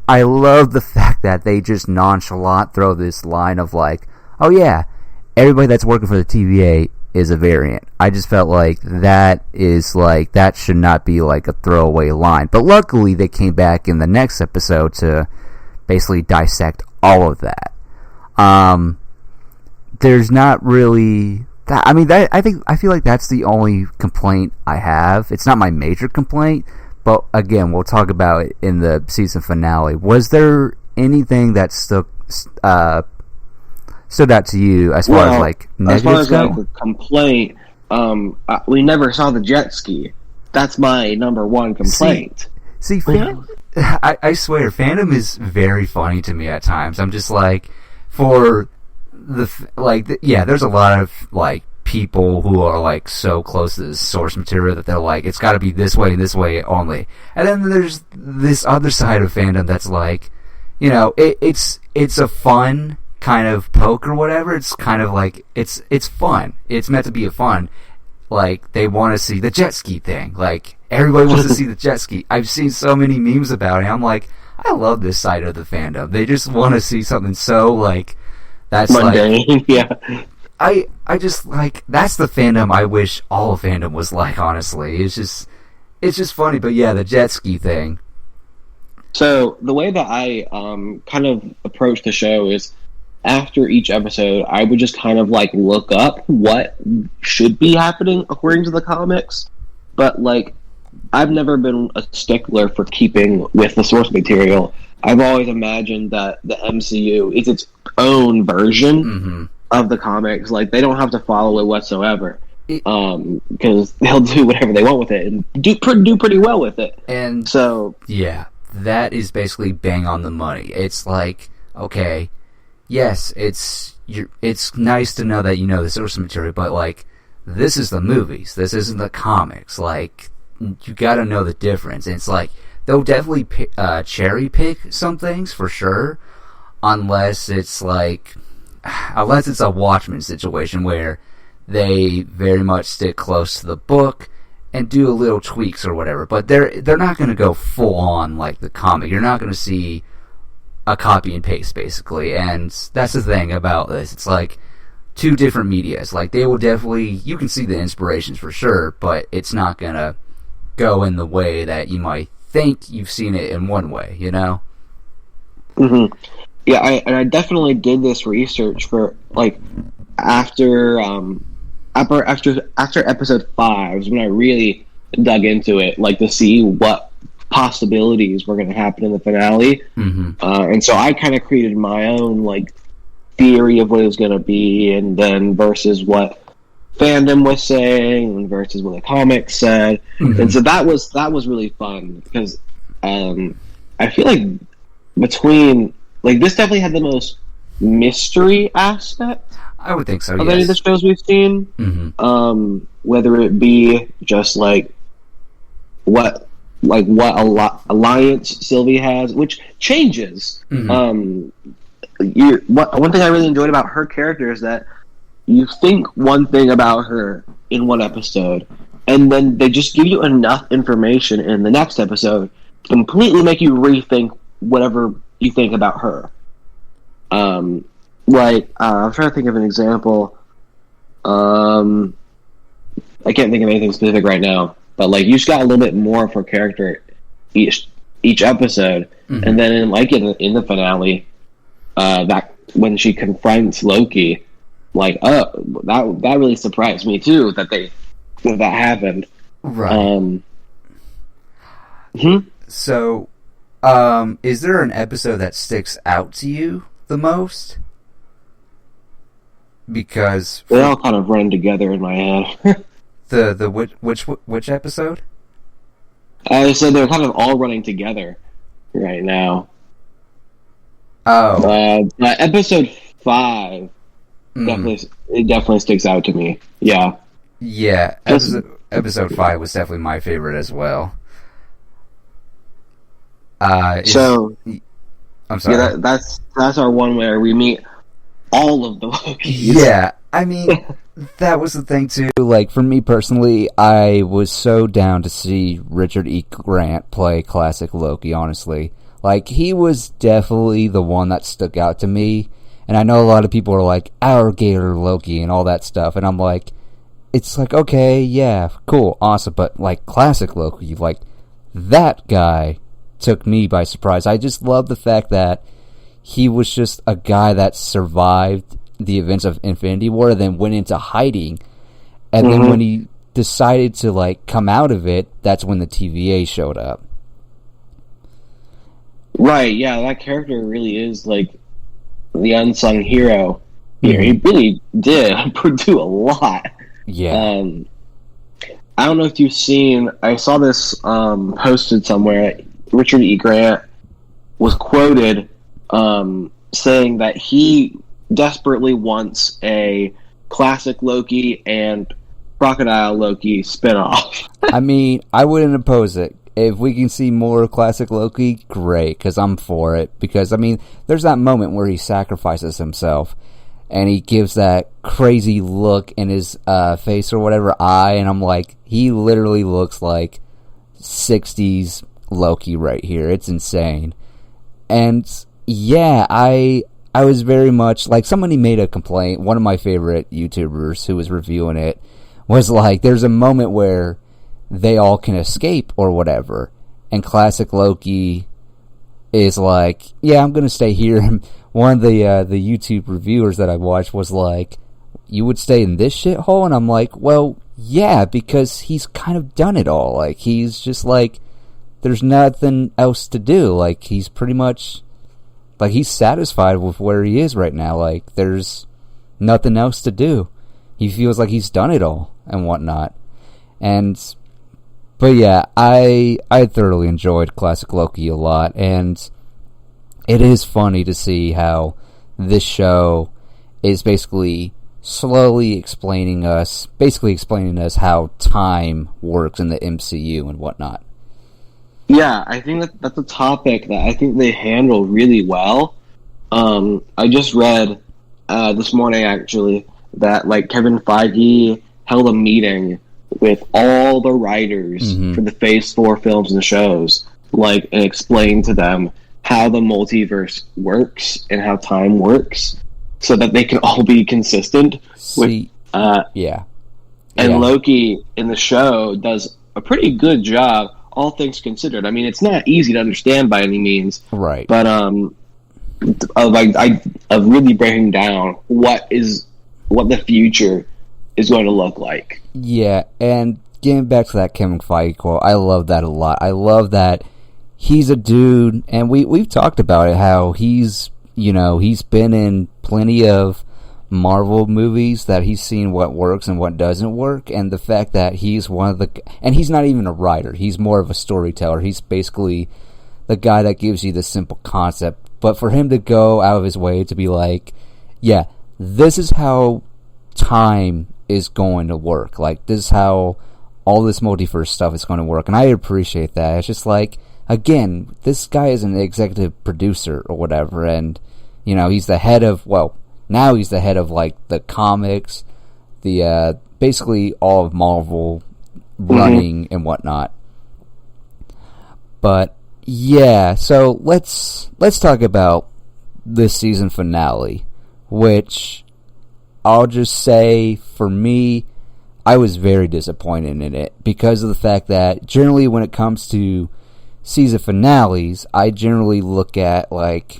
I love the fact that they just nonchalant throw this line of like, oh yeah, everybody that's working for the TVA is a variant. I just felt like that should not be like a throwaway line. But luckily, they came back in the next episode to basically dissect all of that. There's not really that. I mean, I feel like that's the only complaint I have. It's not my major complaint, but again, we'll talk about it in the season finale. Was there anything that stood out to you as far as like negatives go? Like a complaint, we never saw the jet ski. That's my number one complaint. See, I swear, fandom is very funny to me at times. I'm just like, there's a lot of like people who are like so close to the source material that they're like, it's got to be this way and this way only. And then there's this other side of fandom that's like, it's a fun kind of poke or whatever. It's kind of like, it's fun. It's meant to be a fun. Like, they want to see the jet ski thing. Like, everybody wants to see the jet ski. I've seen so many memes about it. I'm like, I love this side of the fandom. They just want to see something so, like, that's mundane. Like, yeah. I just, like, that's the fandom I wish all of fandom was like, honestly. It's just funny. But yeah, the jet ski thing. So, the way that I kind of approach the show is, after each episode, I would just kind of like look up what should be happening according to the comics. But like, I've never been a stickler for keeping with the source material. I've always imagined that the MCU is its own version of the comics. Like, they don't have to follow it whatsoever, because they'll do whatever they want with it and do pretty well with it. And so, yeah, that is basically bang on the money. It's like, okay, yes, it's nice to know that you know the source material, but like, this is the movies. This isn't the comics. Like, you gotta know the difference. And it's like, they'll definitely cherry pick some things for sure, unless it's a Watchmen situation where they very much stick close to the book and do a little tweaks or whatever. But they're not gonna go full on like the comic. You're not gonna see a copy and paste, basically. And that's the thing about this. It's like two different medias. Like, they will definitely, you can see the inspirations for sure, but it's not gonna go in the way that you might think you've seen it in one way, Mm-hmm. Yeah, I definitely did this research for like after episode 5 is when I really dug into it, like, to see what possibilities were going to happen in the finale. And so I kind of created my own like theory of what it was going to be, and then versus what fandom was saying and versus what the comics said. And so that was really fun, because I feel like between, like, this definitely had the most mystery aspect, I would think so, of any of the shows we've seen. Whether it be just like what alliance Sylvie has, which changes. One thing I really enjoyed about her character is that you think one thing about her in one episode, and then they just give you enough information in the next episode to completely make you rethink whatever you think about her. I'm trying to think of an example. I can't think of anything specific right now. But like, you just got a little bit more of her character each episode, and then in the finale, that when she confronts Loki, like, that really surprised me too that that happened. Right. Hmm? So, Is there an episode that sticks out to you the most? Because they all kind of run together in my head. which episode? I said they're kind of all running together right now. Oh, episode 5 definitely sticks out to me. Yeah. Yeah, episode 5 was definitely my favorite as well. I'm sorry. Yeah, that's our one where we meet all of the Lokis. Yeah, I mean, that was the thing too. Like, for me personally, I was so down to see Richard E. Grant play classic Loki, honestly. Like, he was definitely the one that stuck out to me. And I know a lot of people are like, Alligator Loki and all that stuff. And I'm like, it's like, okay, yeah, cool, awesome. But, like, classic Loki, like, that guy took me by surprise. I just love the fact that he was just a guy that survived the events of Infinity War, then went into hiding. And then when he decided to, like, come out of it, that's when the TVA showed up. Right, yeah, that character really is, like, the unsung hero here. He really did do a lot. Yeah. I don't know if you've seen, I saw this posted somewhere. Richard E. Grant was quoted saying that he desperately wants a classic Loki and Crocodile Loki spinoff. I mean, I wouldn't oppose it. If we can see more classic Loki, great, because I'm for it. Because, I mean, there's that moment where he sacrifices himself, and he gives that crazy look in his face or whatever eye, and I'm like, he literally looks like 60s Loki right here. It's insane. And, yeah, I was very much, like, somebody made a complaint, one of my favorite YouTubers who was reviewing it, was like, there's a moment where they all can escape or whatever, and classic Loki is like, yeah, I'm gonna stay here. And one of the YouTube reviewers that I watched was like, you would stay in this shithole? And I'm like, well, yeah, because he's kind of done it all. Like, he's just like, there's nothing else to do. Like, he's pretty much, like, he's satisfied with where he is right now. Like, there's nothing else to do. He feels like he's done it all and whatnot. But yeah, I thoroughly enjoyed classic Loki a lot, and it is funny to see how this show is basically slowly explaining us how time works in the MCU and whatnot. Yeah, I think that's a topic that I think they handle really well. I just read this morning, actually, that, like, Kevin Feige held a meeting with all the writers for the Phase 4 films and shows, like, and explain to them how the multiverse works and how time works, so that they can all be consistent. Yeah. And Loki in the show does a pretty good job, all things considered. I mean, it's not easy to understand by any means, right? But of really breaking down what the future is going to look like. Yeah, and getting back to that Kevin Feige quote, I love that a lot. I love that he's a dude, and we've talked about it, how he's been in plenty of Marvel movies, that he's seen what works and what doesn't work, and the fact that he's and he's not even a writer, he's more of a storyteller. He's basically the guy that gives you the simple concept, but for him to go out of his way to be like, yeah, this is how time is going to work. Like, this is how all this multiverse stuff is going to work. And I appreciate that. It's just like, again, this guy is an executive producer or whatever, and, he's the head of, now he's the head of, like, the comics, the, basically all of Marvel running and whatnot. But, yeah, so let's talk about this season finale, which I'll just say, for me, I was very disappointed in it because of the fact that generally when it comes to season finales, I generally look at the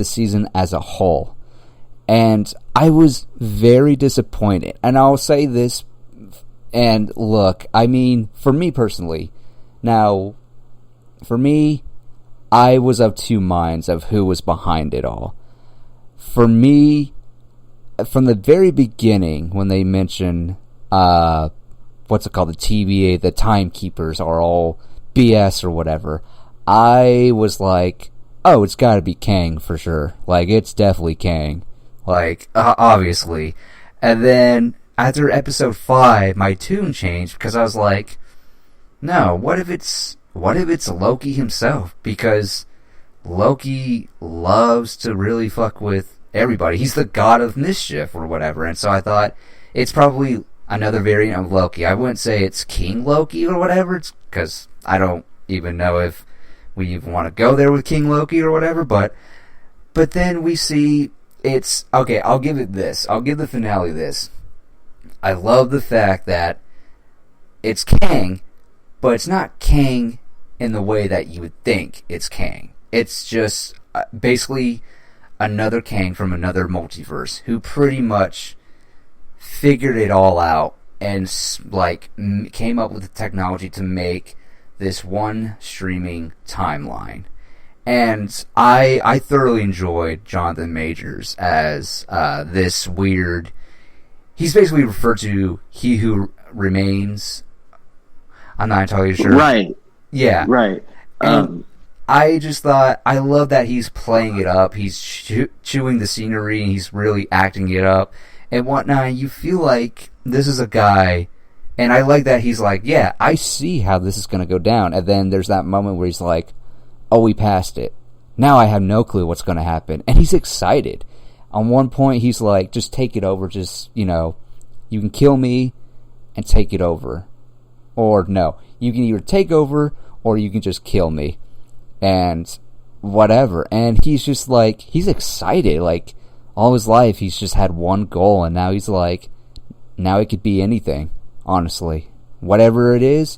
season as a whole. And I was very disappointed. And I'll say this, and look, I mean, for me personally, now, for me, I was of two minds of who was behind it all. For me, from the very beginning, when they mention, what's it called, the TVA, the timekeepers are all BS or whatever, I was like, oh, it's gotta be Kang for sure. Like, it's definitely Kang. Like, obviously. And then, after episode 5, my tune changed, because I was like, no, what if it's Loki himself? Because Loki loves to really fuck with everybody. He's the god of mischief or whatever. And so I thought it's probably another variant of Loki. I wouldn't say it's King Loki or whatever, because I don't even know if we even want to go there with King Loki or whatever. But then we see it's okay. I'll give it this. I'll give the finale this. I love the fact that it's Kang, but it's not Kang in the way that you would think it's Kang. It's just basically another Kang from another multiverse who pretty much figured it all out and like came up with the technology to make this one streaming timeline. And I thoroughly enjoyed Jonathan Majors as this weird... He's basically referred to He Who Remains. I'm not entirely sure. Right. Yeah. Right. And I just thought, I love that he's playing it up. He's chewing the scenery, and he's really acting it up and whatnot. You feel like this is a guy, and I like that he's like, yeah, I see how this is going to go down. And then there's that moment where he's like, oh, we passed it. Now I have no clue what's going to happen. And he's excited. On one point, he's like, just take it over. Just, you can kill me and take it over. Or no, you can either take over or you can just kill me. And whatever. And he's just like, he's excited. Like, all his life, he's just had one goal. And now he's like, now it could be anything, honestly. Whatever it is,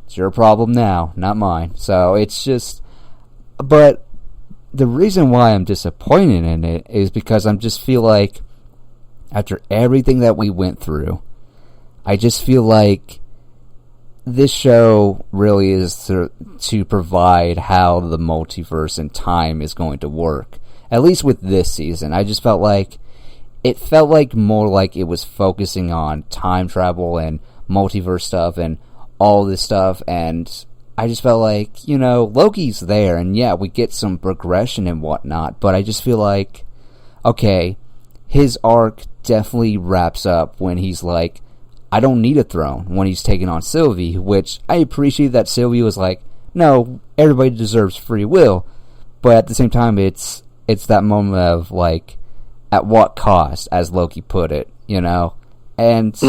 it's your problem now, not mine. So it's just, but the reason why I'm disappointed in it is because I just feel like after everything that we went through, I just feel like this show really is to provide how the multiverse and time is going to work. At least with this season. I just felt like more like it was focusing on time travel and multiverse stuff and all this stuff, and I just felt like, Loki's there, and yeah, we get some progression and whatnot, but I just feel like, okay, his arc definitely wraps up when he's like, I don't need a throne, when he's taking on Sylvie, which I appreciate that Sylvie was like, no, everybody deserves free will, but at the same time, it's that moment of, like, at what cost, as Loki put it, and,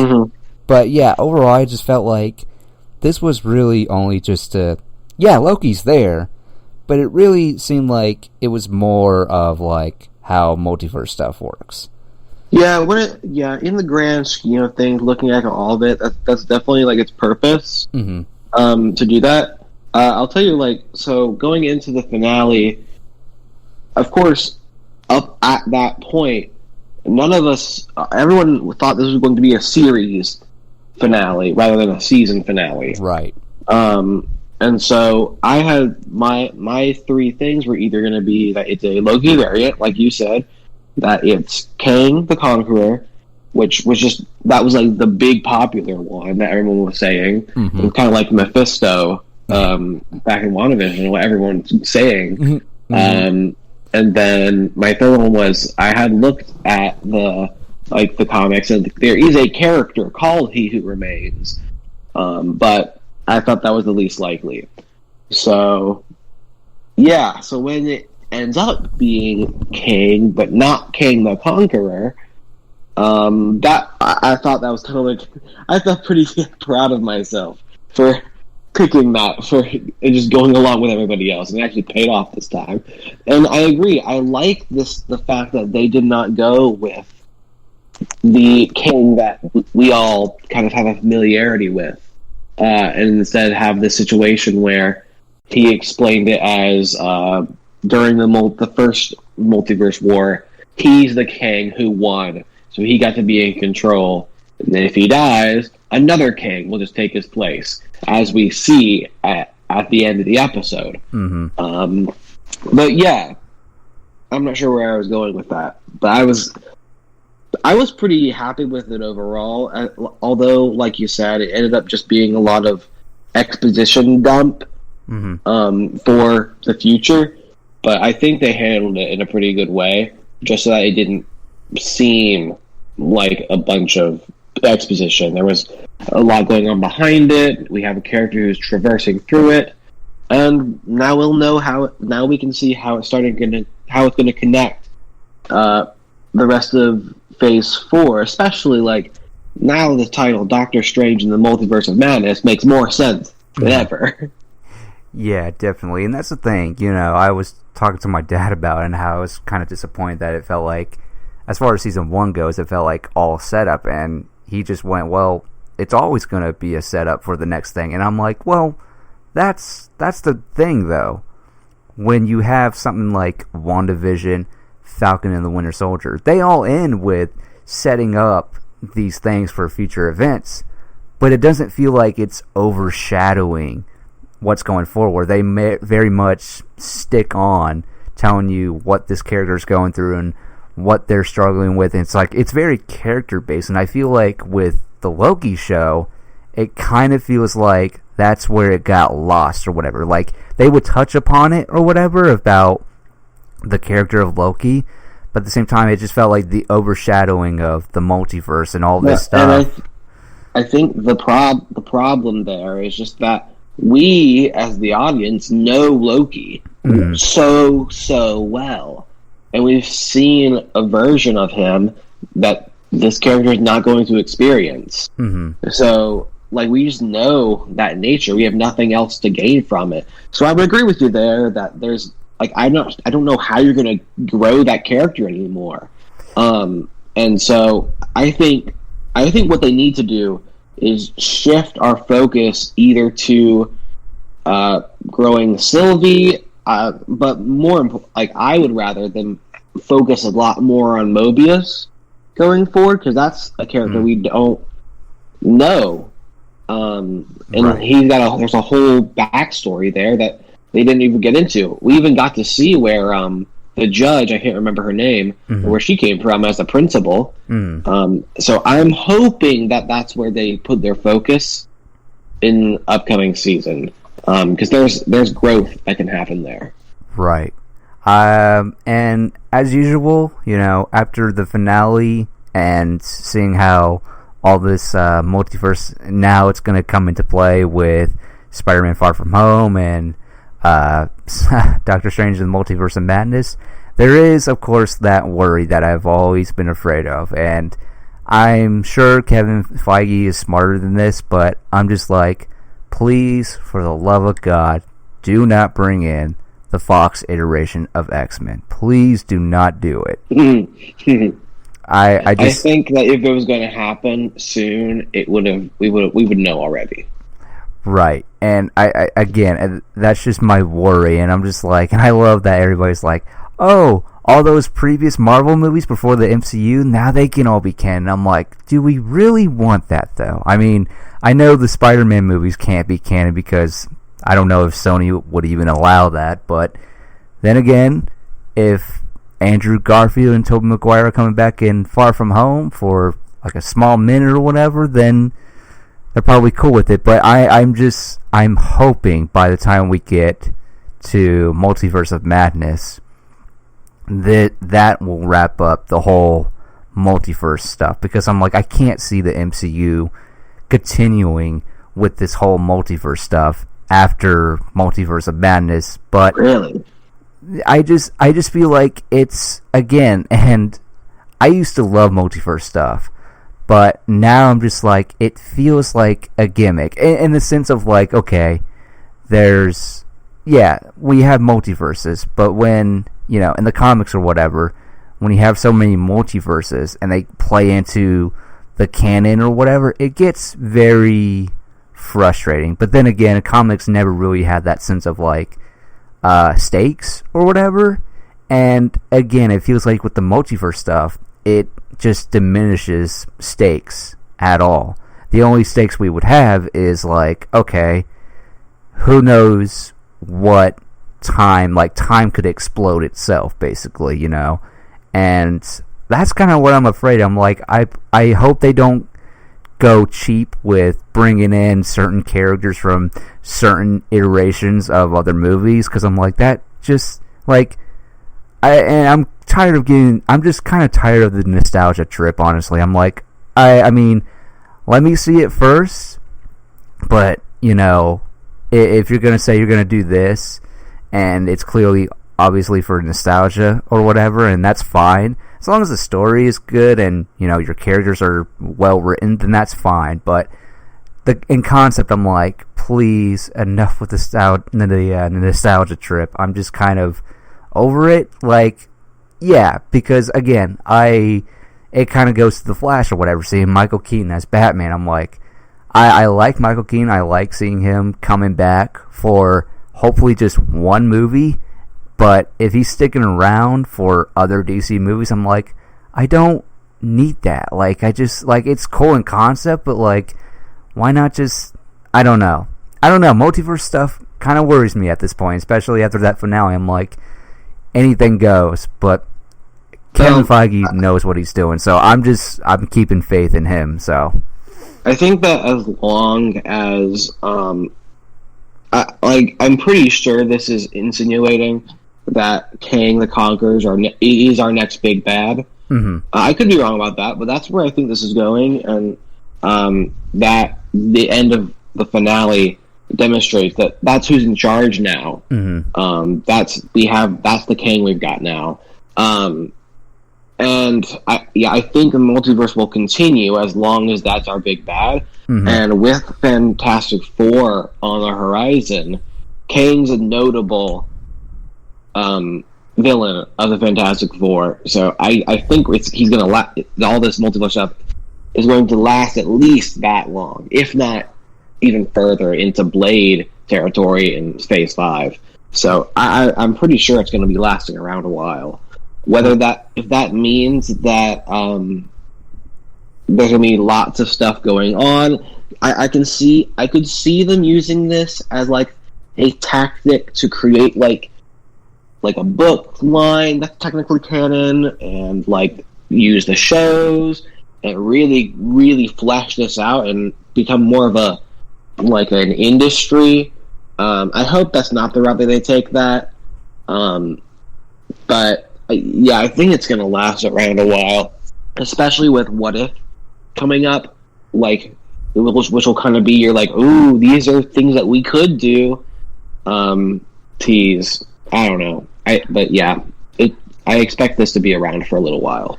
but yeah, overall, I just felt like this was really only just Loki's there, but it really seemed like it was more of like how multiverse stuff works. Yeah, in the grand scheme of things, looking at all of it, that's definitely like its purpose to do that. I'll tell you, like, so going into the finale, of course, up at that point, none of us, everyone thought this was going to be a series finale rather than a season finale. Right. And so I had my three things were either going to be that it's a Loki variant, like you said, that it's Kang the Conqueror, which was just, that was like the big popular one that everyone was saying. It was kind of like Mephisto back in WandaVision, what everyone's saying. And then my third one was, I had looked at the comics, and there is a character called He Who Remains, but I thought that was the least likely. So yeah, so when it ends up being Kang, but not Kang the Conqueror, that I thought that was kind of like, I felt pretty proud of myself for picking that, for and just going along with everybody else, and it actually paid off this time. And I agree, I like the fact that they did not go with the King that we all kind of have a familiarity with, and instead have this situation where he explained it as during the first multiverse war, he's the king who won, so he got to be in control, and then if he dies, another king will just take his place, as we see at at the end of the episode. Mm-hmm. But yeah, I'm not sure where I was going with that, but I was pretty happy with it overall. Although, like you said, it ended up just being a lot of exposition dump for the future. But I think they handled it in a pretty good way, just so that it didn't seem like a bunch of exposition. There was a lot going on behind it. We have a character who's traversing through it, and now we'll know how. Now we can see how it's going to connect the rest of Phase 4, especially like now the title Doctor Strange in the Multiverse of Madness makes more sense than ever. Yeah, definitely. And that's the thing, I was talking to my dad about it and how I was kind of disappointed that it felt like, as far as season 1 goes, it felt like all setup, and he just went, well, it's always going to be a setup for the next thing. And I'm like, well, that's the thing, though. When you have something like WandaVision, Falcon and the Winter Soldier, they all end with setting up these things for future events, but it doesn't feel like it's overshadowing what's going forward. They very much stick on telling you what this character is going through and what they're struggling with. And it's like, it's very character based, and I feel like with the Loki show, it kind of feels like that's where it got lost or whatever. Like, they would touch upon it or whatever about the character of Loki, but at the same time it just felt like the overshadowing of the multiverse and all this stuff. And I think the problem there is just that we, as the audience, know Loki so well, and we've seen a version of him that this character is not going to experience. So, like, we just know that nature. We have nothing else to gain from it. So I would agree with you there that there's, like, I don't know how you're going to grow that character anymore. And so I think what they need to do is shift our focus either to growing Sylvie, but more like, I would rather them focus a lot more on Mobius going forward, because that's a character we don't know. And there's a whole backstory there that they didn't even get into. We even got to see where the judge, I can't remember her name, where she came from as a principal. So I'm hoping that that's where they put their focus in upcoming season, because there's growth that can happen there. Right. And as usual, after the finale and seeing how all this multiverse, now it's going to come into play with Spider-Man Far From Home and Doctor Strange in the Multiverse of Madness, there is, of course, that worry that I've always been afraid of. And I'm sure Kevin Feige is smarter than this, but I'm just like, please, for the love of God, do not bring in the Fox iteration of X-Men. Please do not do it. I think that if it was going to happen soon, we would know already. Right. And I again, that's just my worry, and I'm just like, and I love that everybody's like, oh, all those previous Marvel movies before the MCU, now they can all be canon. I'm like, do we really want that, though? I mean, I know the Spider-Man movies can't be canon because I don't know if Sony would even allow that, but then again, if Andrew Garfield and Tobey Maguire are coming back in Far From Home for like a small minute or whatever, then they're probably cool with it. But I'm hoping by the time we get to Multiverse of Madness that will wrap up the whole multiverse stuff, because I'm like, I can't see the MCU continuing with this whole multiverse stuff after Multiverse of Madness. But really, I just feel like it's, again, and I used to love multiverse stuff, but now I'm just like, it feels like a gimmick in the sense of like, okay, we have multiverses, but when, in the comics or whatever, when you have so many multiverses and they play into the canon or whatever, it gets very frustrating. But then again, comics never really had that sense of like stakes or whatever, and again, it feels like with the multiverse stuff, it just diminishes stakes at all. The only stakes we would have is like, okay, who knows what time could explode itself, basically, you know? And that's kind of what I'm afraid. I'm like, I hope they don't go cheap with bringing in certain characters from certain iterations of other movies, because I'm like, that just, like, I'm just kind of tired of the nostalgia trip, honestly. I'm like, I mean, let me see it first, but, you know, if you're going to say you're going to do this, and it's clearly, obviously, for nostalgia or whatever, and that's fine. As long as the story is good and, you know, your characters are well written, then that's fine. But in concept, I'm like, please, enough with the nostalgia trip. I'm just kind of over it. Like, yeah, because, again, it kind of goes to The Flash or whatever, seeing Michael Keaton as Batman. I'm like, I like Michael Keaton. I like seeing him coming back for hopefully just one movie. But if he's sticking around for other DC movies, I'm like, I don't need that. Like, it's cool in concept, but, like, why not just, I don't know. Multiverse stuff kind of worries me at this point, especially after that finale. I'm like, anything goes, but Kevin Feige knows what he's doing, so I'm keeping faith in him, so. I think that as long as, I'm pretty sure this is insinuating that Kang the Conqueror is our next big bad. Mm-hmm. I could be wrong about that, but that's where I think this is going, and that the end of the finale demonstrates that that's who's in charge now. Mm-hmm. That's the Kang we've got now. And I think the multiverse will continue as long as that's our big bad. Mm-hmm. And with Fantastic Four on the horizon, Kang's a notable villain of the Fantastic Four. So I think he's going to all this multiverse stuff is going to last at least that long, if not even further into Blade territory in Phase 5. So I'm pretty sure it's going to be lasting around a while. If that means that there's going to be lots of stuff going on, I could see them using this as like a tactic to create like a book line that's technically canon, and like use the shows and really, really flesh this out and become more of an industry. I hope that's not the route that they take that. But yeah, I think it's going to last around a while, especially with What If coming up, like, which will kind of be your like, ooh, these are things that we could do. Tease. I don't know. But yeah, I expect this to be around for a little while.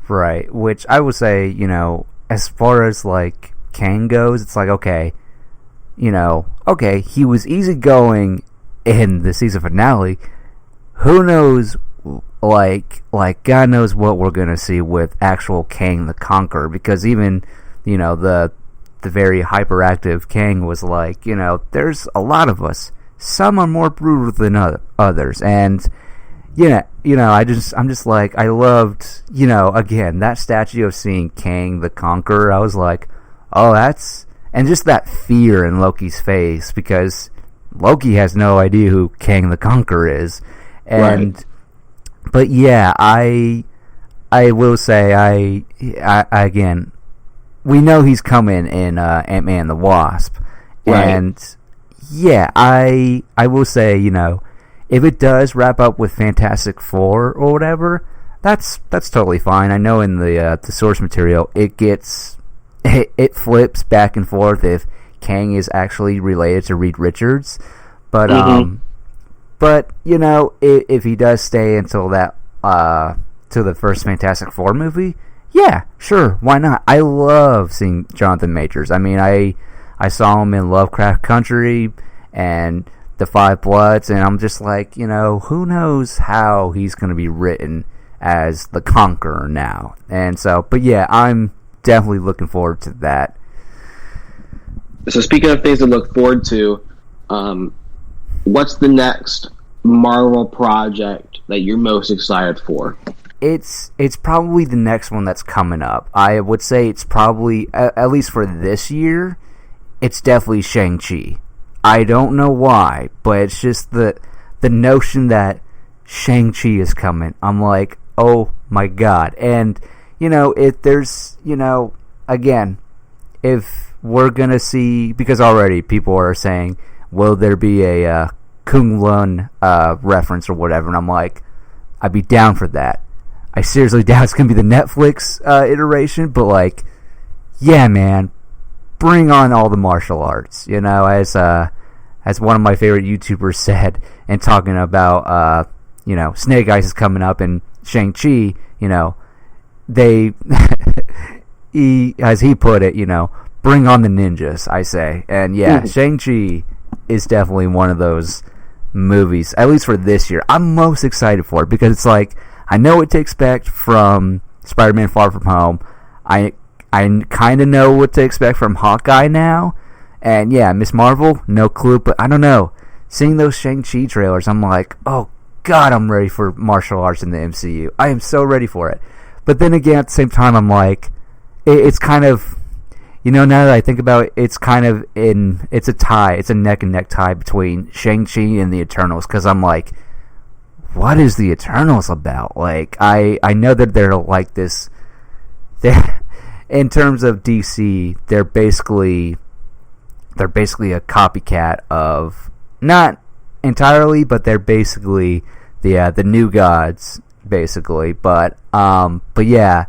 Right, which I would say, you know, as far as like Kang goes, it's like, okay, you know, okay, he was easygoing in the season finale. Who knows, like God knows what we're gonna see with actual Kang the Conqueror, because even, you know, the very hyperactive Kang was like, you know, there's a lot of us. Some are more brutal than others, and yeah, you know, I'm just like, I loved, you know, again, that statue of seeing Kang the Conqueror. I was like, oh, and just that fear in Loki's face, because Loki has no idea who Kang the Conqueror is, and right. But yeah, I will say, I again, we know he's coming in Ant-Man and the Wasp, right. And yeah, I will say, you know, if it does wrap up with Fantastic Four or whatever, that's totally fine. I know in the source material it flips back and forth if Kang is actually related to Reed Richards, but but you know, if he does stay until that to the first Fantastic Four movie, yeah, sure, why not? I love seeing Jonathan Majors. I mean, I saw him in Lovecraft Country and The Five Bloods, and I'm just like, you know, who knows how he's going to be written as the Conqueror now. And so, but yeah, I'm definitely looking forward to that. So speaking of things to look forward to, what's the next Marvel project that you're most excited for? It's probably the next one that's coming up. I would say it's probably, at least for this year, it's definitely Shang-Chi. I don't know why, but it's just the notion that Shang-Chi is coming. I'm like, oh my god. And, if there's, again, if we're going to see, because already people are saying, will there be a Kung Lun reference or whatever, and I'm like, I'd be down for that. I seriously doubt it's going to be the Netflix iteration, but like, yeah, man, bring on all the martial arts, as one of my favorite YouTubers said, and talking about, Snake Eyes is coming up, and Shang-Chi, they, as he put it, bring on the ninjas, I say. And yeah, Shang-Chi is definitely one of those movies, at least for this year, I'm most excited for it, because it's like, I know what to expect from Spider-Man Far From Home. I kind of know what to expect from Hawkeye now. And yeah, Miss Marvel, no clue, but I don't know. Seeing those Shang-Chi trailers, I'm like, oh god, I'm ready for martial arts in the MCU. I am so ready for it. But then again, at the same time, I'm like, it's kind of, now that I think about it, it's it's a tie. It's a neck and neck tie between Shang-Chi and the Eternals, because I'm like, what is the Eternals about? Like, I know that they're like this, in terms of DC, they're basically a copycat of, not entirely, but they're basically the New Gods, basically. But yeah,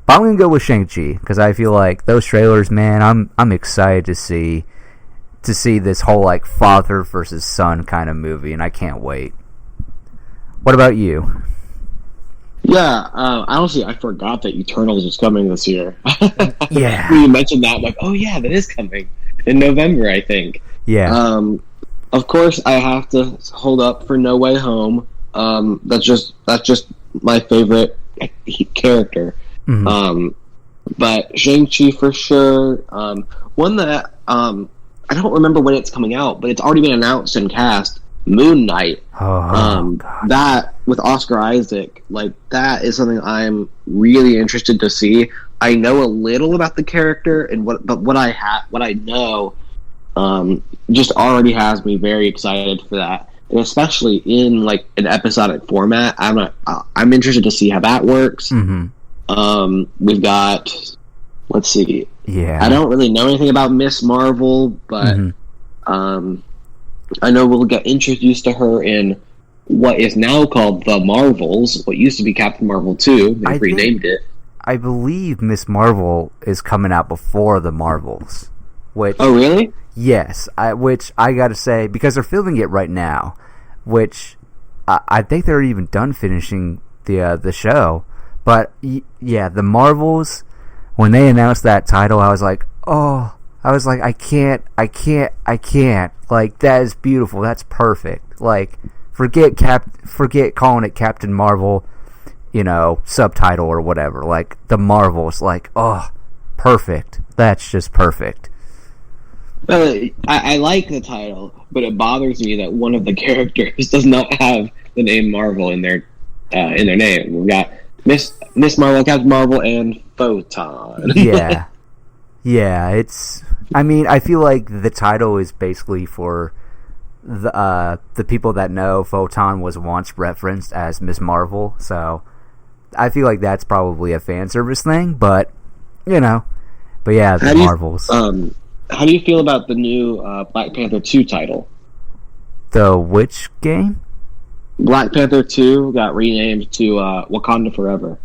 but I'm gonna go with Shang-Chi, because I feel like those trailers, man, I'm excited to see this whole like father versus son kind of movie, and I can't wait. What about you? Yeah, honestly, I forgot that Eternals was coming this year. Yeah. When you mentioned that, I'm like, oh yeah, that is coming in November, I think. Yeah. Of course, I have to hold up for No Way Home. That's just my favorite character. Mm-hmm. But Shang-Chi for sure. One that I don't remember when it's coming out, but it's already been announced and cast. Moon Knight. God. That with Oscar Isaac, like, that is something I'm really interested to see. I know a little about the character, but what I know, just already has me very excited for that, and especially in like an episodic format. I'm interested to see how that works. Mm-hmm. We've got, let's see. Yeah. I don't really know anything about Miss Marvel, but I know we'll get introduced to her in what is now called The Marvels, what used to be Captain Marvel 2. They've renamed it. I believe Miss Marvel is coming out before The Marvels. Which, oh, really? Yes. Which I gotta say, because they're filming it right now, which I think they're even done finishing the show. But yeah, The Marvels, when they announced that title, I was like, I can't. Like, that is beautiful. That's perfect. Like, forget calling it Captain Marvel, subtitle or whatever. Like, The Marvels, like, perfect. That's just perfect. I like the title, but it bothers me that one of the characters does not have the name Marvel in their name. We've got Miss Marvel, Captain Marvel, and Photon. Yeah. Yeah, I feel like the title is basically for the people that know Photon was once referenced as Miss Marvel, so I feel like that's probably a fan service thing, but yeah, the Marvels. How do you feel about the new Black Panther 2 title? The which game? Black Panther 2 got renamed to Wakanda Forever.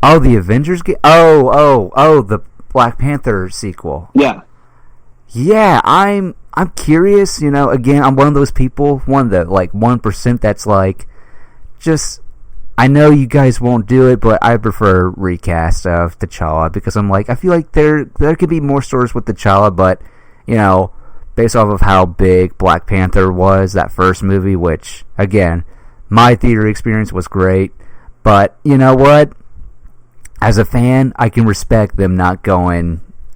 Oh, the Avengers game? Oh, the Black Panther sequel. Yeah. Yeah, I'm curious, again, I'm one of those people, one of the, 1% that's like, just, I know you guys won't do it, but I prefer recast of T'Challa, because I'm like, I feel like there could be more stories with T'Challa, but, based off of how big Black Panther was, that first movie, which, again, my theater experience was great, but, you know what? As a fan, I can respect them not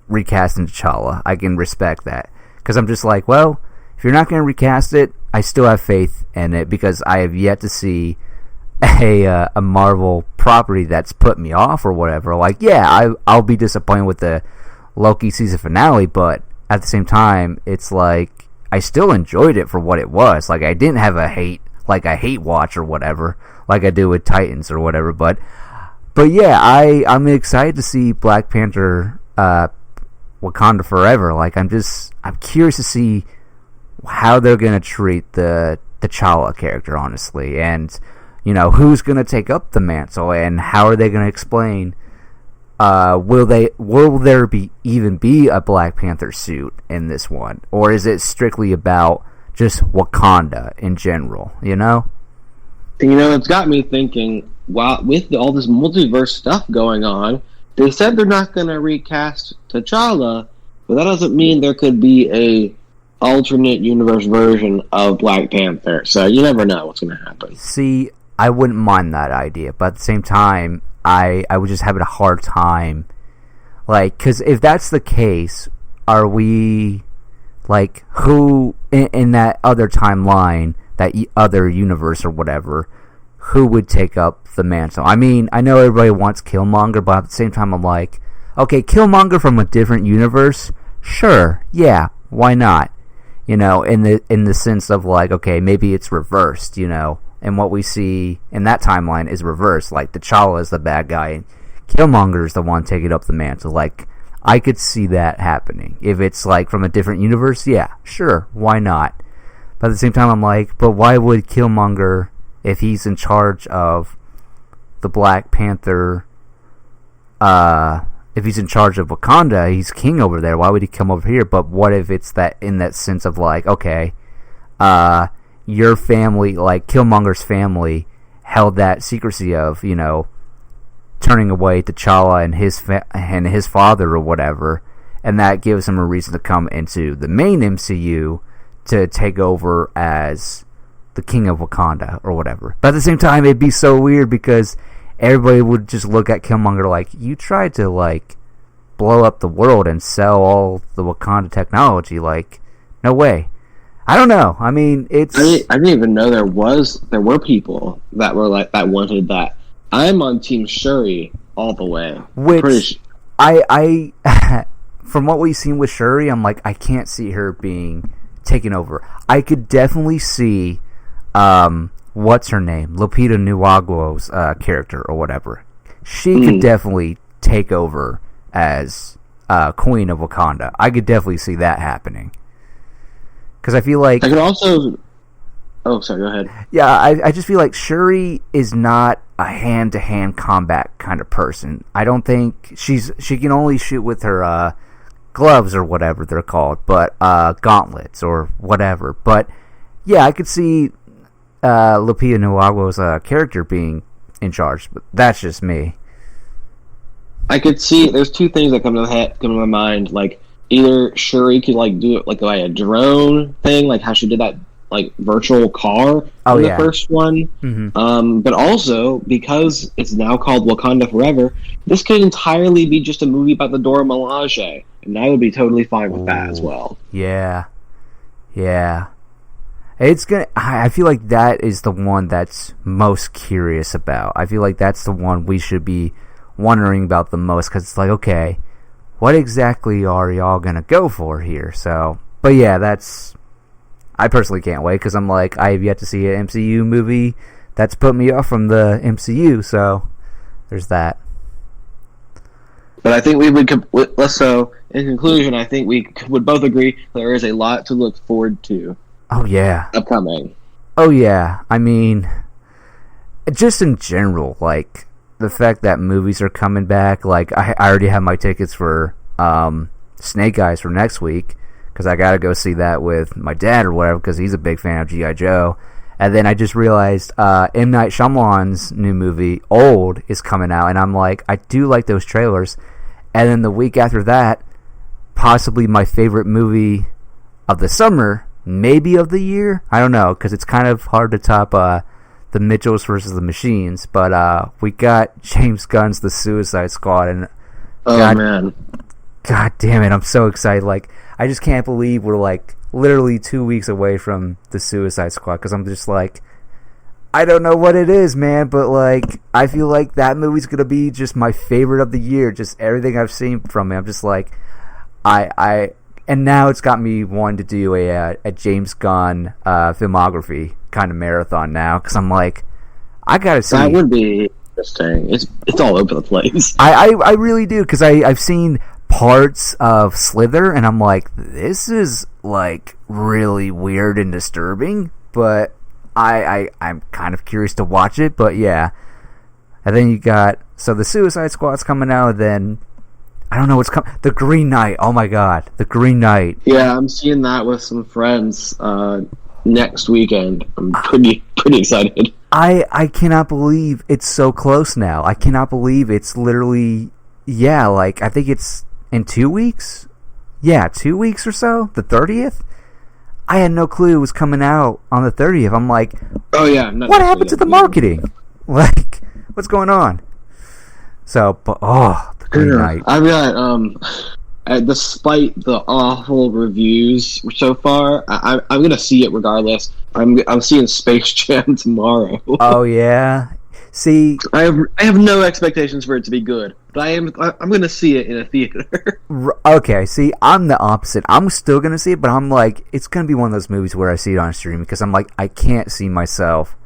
recasting T'Challa. I can respect that. Because I'm just like, well, if you're not going to recast it, I still have faith in it, because I have yet to see a Marvel property that's put me off or whatever. Like, yeah, I'll be disappointed with the Loki season finale, but at the same time, it's like, I still enjoyed it for what it was. Like, I didn't have a hate watch or whatever, like I do with Titans or whatever. But yeah, I'm excited to see Black Panther, Wakanda Forever. Like, I'm curious to see how they're gonna treat the T'Challa character, honestly, and who's gonna take up the mantle, and how are they gonna explain? Will there even be a Black Panther suit in this one, or is it strictly about just Wakanda in general? It's got me thinking. Wow, with all this multiverse stuff going on, they said they're not going to recast T'Challa, but that doesn't mean there could be a alternate universe version of Black Panther. So you never know what's going to happen. See, I wouldn't mind that idea, but at the same time, I would just have a hard time, like, because if that's the case, are we, like, who in that other timeline, that other universe or whatever, who would take up the mantle? I mean, I know everybody wants Killmonger, but at the same time, I'm like, okay, Killmonger from a different universe, sure, yeah, why not? In the sense of, like, okay, maybe it's reversed, and what we see in that timeline is reversed. Like, T'Challa is the bad guy, and Killmonger is the one taking up the mantle. Like, I could see that happening. If it's, like, from a different universe, yeah, sure, why not? But at the same time, I'm like, but why would Killmonger, if he's in charge of the Black Panther, if he's in charge of Wakanda, he's king over there, why would he come over here? But what if it's that, in that sense of, like, okay, your family, like Killmonger's family, held that secrecy of, turning away T'Challa and his father or whatever, and that gives him a reason to come into the main MCU to take over as the king of Wakanda or whatever. But at the same time, it'd be so weird because everybody would just look at Killmonger like, you tried to, like, blow up the world and sell all the Wakanda technology. Like, no way. I don't know. I mean, it's... I didn't even know there were people that were like, that wanted that. I'm on Team Shuri all the way. Which, from what we've seen with Shuri, I'm like, I can't see her being taken over. I could definitely see, what's her name? Lupita Nyong'o's character or whatever. She could definitely take over as Queen of Wakanda. I could definitely see that happening. Because I feel like... I could also... Oh, sorry, go ahead. Yeah, I just feel like Shuri is not a hand-to-hand combat kind of person. I don't think... She can only shoot with her gloves or whatever they're called, but gauntlets or whatever. But, yeah, I could see Lupita Nyong'o's character being in charge, but that's just me. I could see... There's two things that come to my mind, like... Either Shuri could, like, do it like a drone thing, like how she did that, like, virtual car in the first one. Mm-hmm. But also, because it's now called Wakanda Forever, this could entirely be just a movie about the Dora Milaje, and I would be totally fine with that as well. Yeah. It's gonna... I feel like that is the one that's most curious about. I feel like that's the one we should be wondering about the most, because it's like, okay... What exactly are y'all gonna go for here? So, but yeah, that's... I personally can't wait, because I'm like, I have yet to see an MCU movie that's put me off from the MCU, so there's that. But I think we would... So, in conclusion, I think we would both agree there is a lot to look forward to. Oh, yeah. Upcoming. Oh, yeah. I mean, just in general, like... The fact that movies are coming back, like, I already have my tickets for Snake Eyes for next week, because I gotta go see that with my dad or whatever, because he's a big fan of G.I. Joe. And then I just realized M. Night Shyamalan's new movie, Old, is coming out, and I'm like, I do like those trailers. And then the week after that, possibly my favorite movie of the summer, maybe of the year, I don't know, because it's kind of hard to top... the Mitchells versus the Machines, but we got James Gunn's The Suicide Squad, and man, God damn it, I'm so excited! Like, I just can't believe we're like literally 2 weeks away from The Suicide Squad, because I'm just like, I don't know what it is, man, but like, I feel like that movie's gonna be just my favorite of the year. Just everything I've seen from it, I'm just like, I And now it's got me wanting to do a James Gunn filmography kind of marathon now, because I'm like, I gotta see. That would be interesting. It's all over the place. I really do, because I've seen parts of Slither, and I'm like, this is like really weird and disturbing, but I'm kind of curious to watch it. But yeah, and then you got the Suicide Squad's coming out, and then I don't know what's coming. The Green Knight. Oh my God, the Green Knight. Yeah, I'm seeing that with some friends next weekend. I'm pretty excited. I cannot believe it's so close now. I cannot believe it's literally, like, I think it's in 2 weeks? Yeah, 2 weeks or so? The 30th? I had no clue it was coming out on the 30th. I'm like, oh yeah, what happened to the marketing? Like, what's going on? So, but, the Green Knight. I realized, despite the awful reviews so far, I'm gonna see it regardless. I'm seeing Space Jam tomorrow. Oh yeah, see, I have no expectations for it to be good, but I'm gonna see it in a theater. Okay, see, I'm the opposite. I'm still gonna see it, but I'm like, it's gonna be one of those movies where I see it on stream, because I'm like, I can't see myself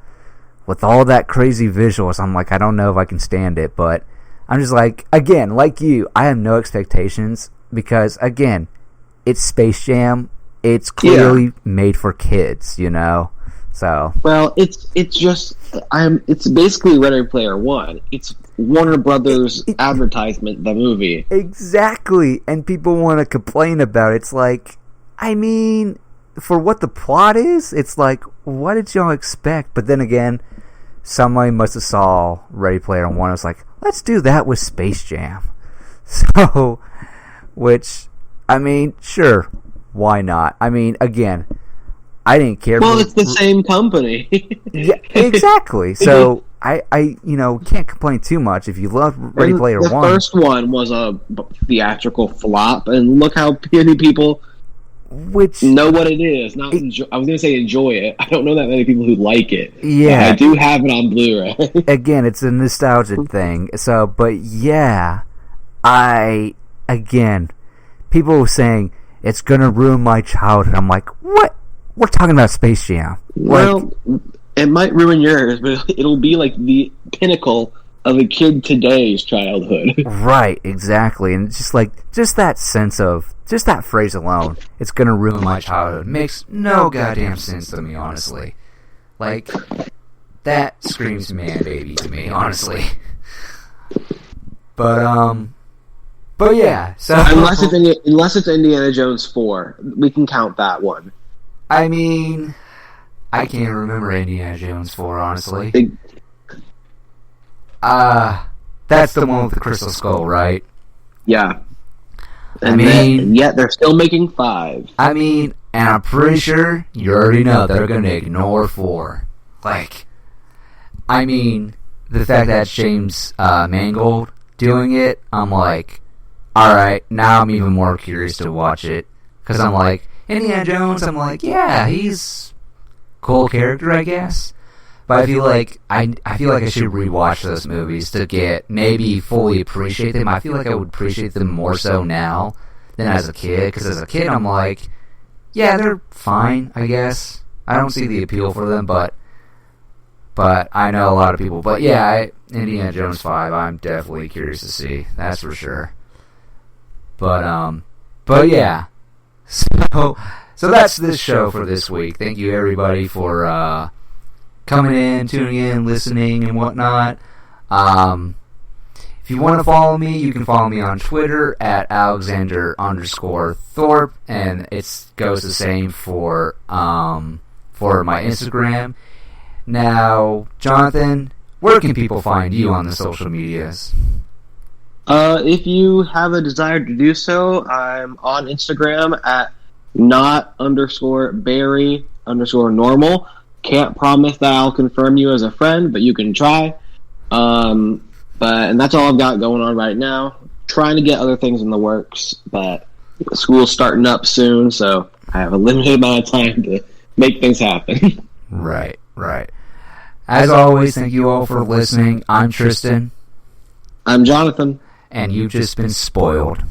with all that crazy visuals. I'm like, I don't know if I can stand it, but I'm just like, again, like you, I have no expectations, because again, it's Space Jam. It's clearly made for kids, So well, it's basically Ready Player One. It's Warner Brothers advertisement, the movie. Exactly, and people want to complain about it. It's like, I mean, for what the plot is, it's like, what did y'all expect? But then again, somebody must have saw Ready Player One. I was like, let's do that with Space Jam. So, which, I mean, sure, why not? I mean, again, I didn't care. Well, it's the same company. Yeah, exactly. So I can't complain too much if you love Ready Player One. The first one was a theatrical flop, and look how many people know what it is. I was going to say enjoy it. I don't know that many people who like it. Yeah, I do have it on Blu-ray. Again, it's a nostalgic thing. So, but yeah, people were saying it's gonna ruin my childhood. I'm like, what? We're talking about Space Jam. Well, it might ruin yours, but it'll be like the pinnacle of a kid today's childhood. Right, exactly. And it's just that sense of, just that phrase alone, it's gonna ruin my childhood, makes no goddamn sense to me, honestly. Like, that screams man baby to me, honestly. But yeah, so unless it's Indiana Jones 4, we can count that one. I mean, I can't remember Indiana Jones 4, honestly. That's the one with the crystal skull, right? Yeah. And yet they're still making 5. I mean, and I'm pretty sure you already know they're gonna ignore 4. Like, I mean, the fact that it's James Mangold doing it, I'm like, alright, now I'm even more curious to watch it. Because I'm like, Indiana Jones, I'm like, yeah, he's a cool character, I guess. But I feel like I should rewatch those movies to maybe fully appreciate them. I feel like I would appreciate them more so now than as a kid. Because as a kid, I'm like, yeah, they're fine, I guess. I don't see the appeal for them, but I know a lot of people. But yeah, Indiana Jones 5, I'm definitely curious to see. That's for sure. But yeah. So that's this show for this week. Thank you everybody for coming in, tuning in, listening, and whatnot. If you want to follow me, you can follow me on Twitter at Alexander_Thorpe, and it goes the same for my Instagram. Now, Jonathan, where can people find you on the social medias? If you have a desire to do so, I'm on Instagram at not_Barry_normal. Can't promise that I'll confirm you as a friend, but you can try. And that's all I've got going on right now. Trying to get other things in the works, but school's starting up soon, so I have a limited amount of time to make things happen. Right. As always, thank you all for listening. I'm Tristan. I'm Jonathan. And you've just been spoiled.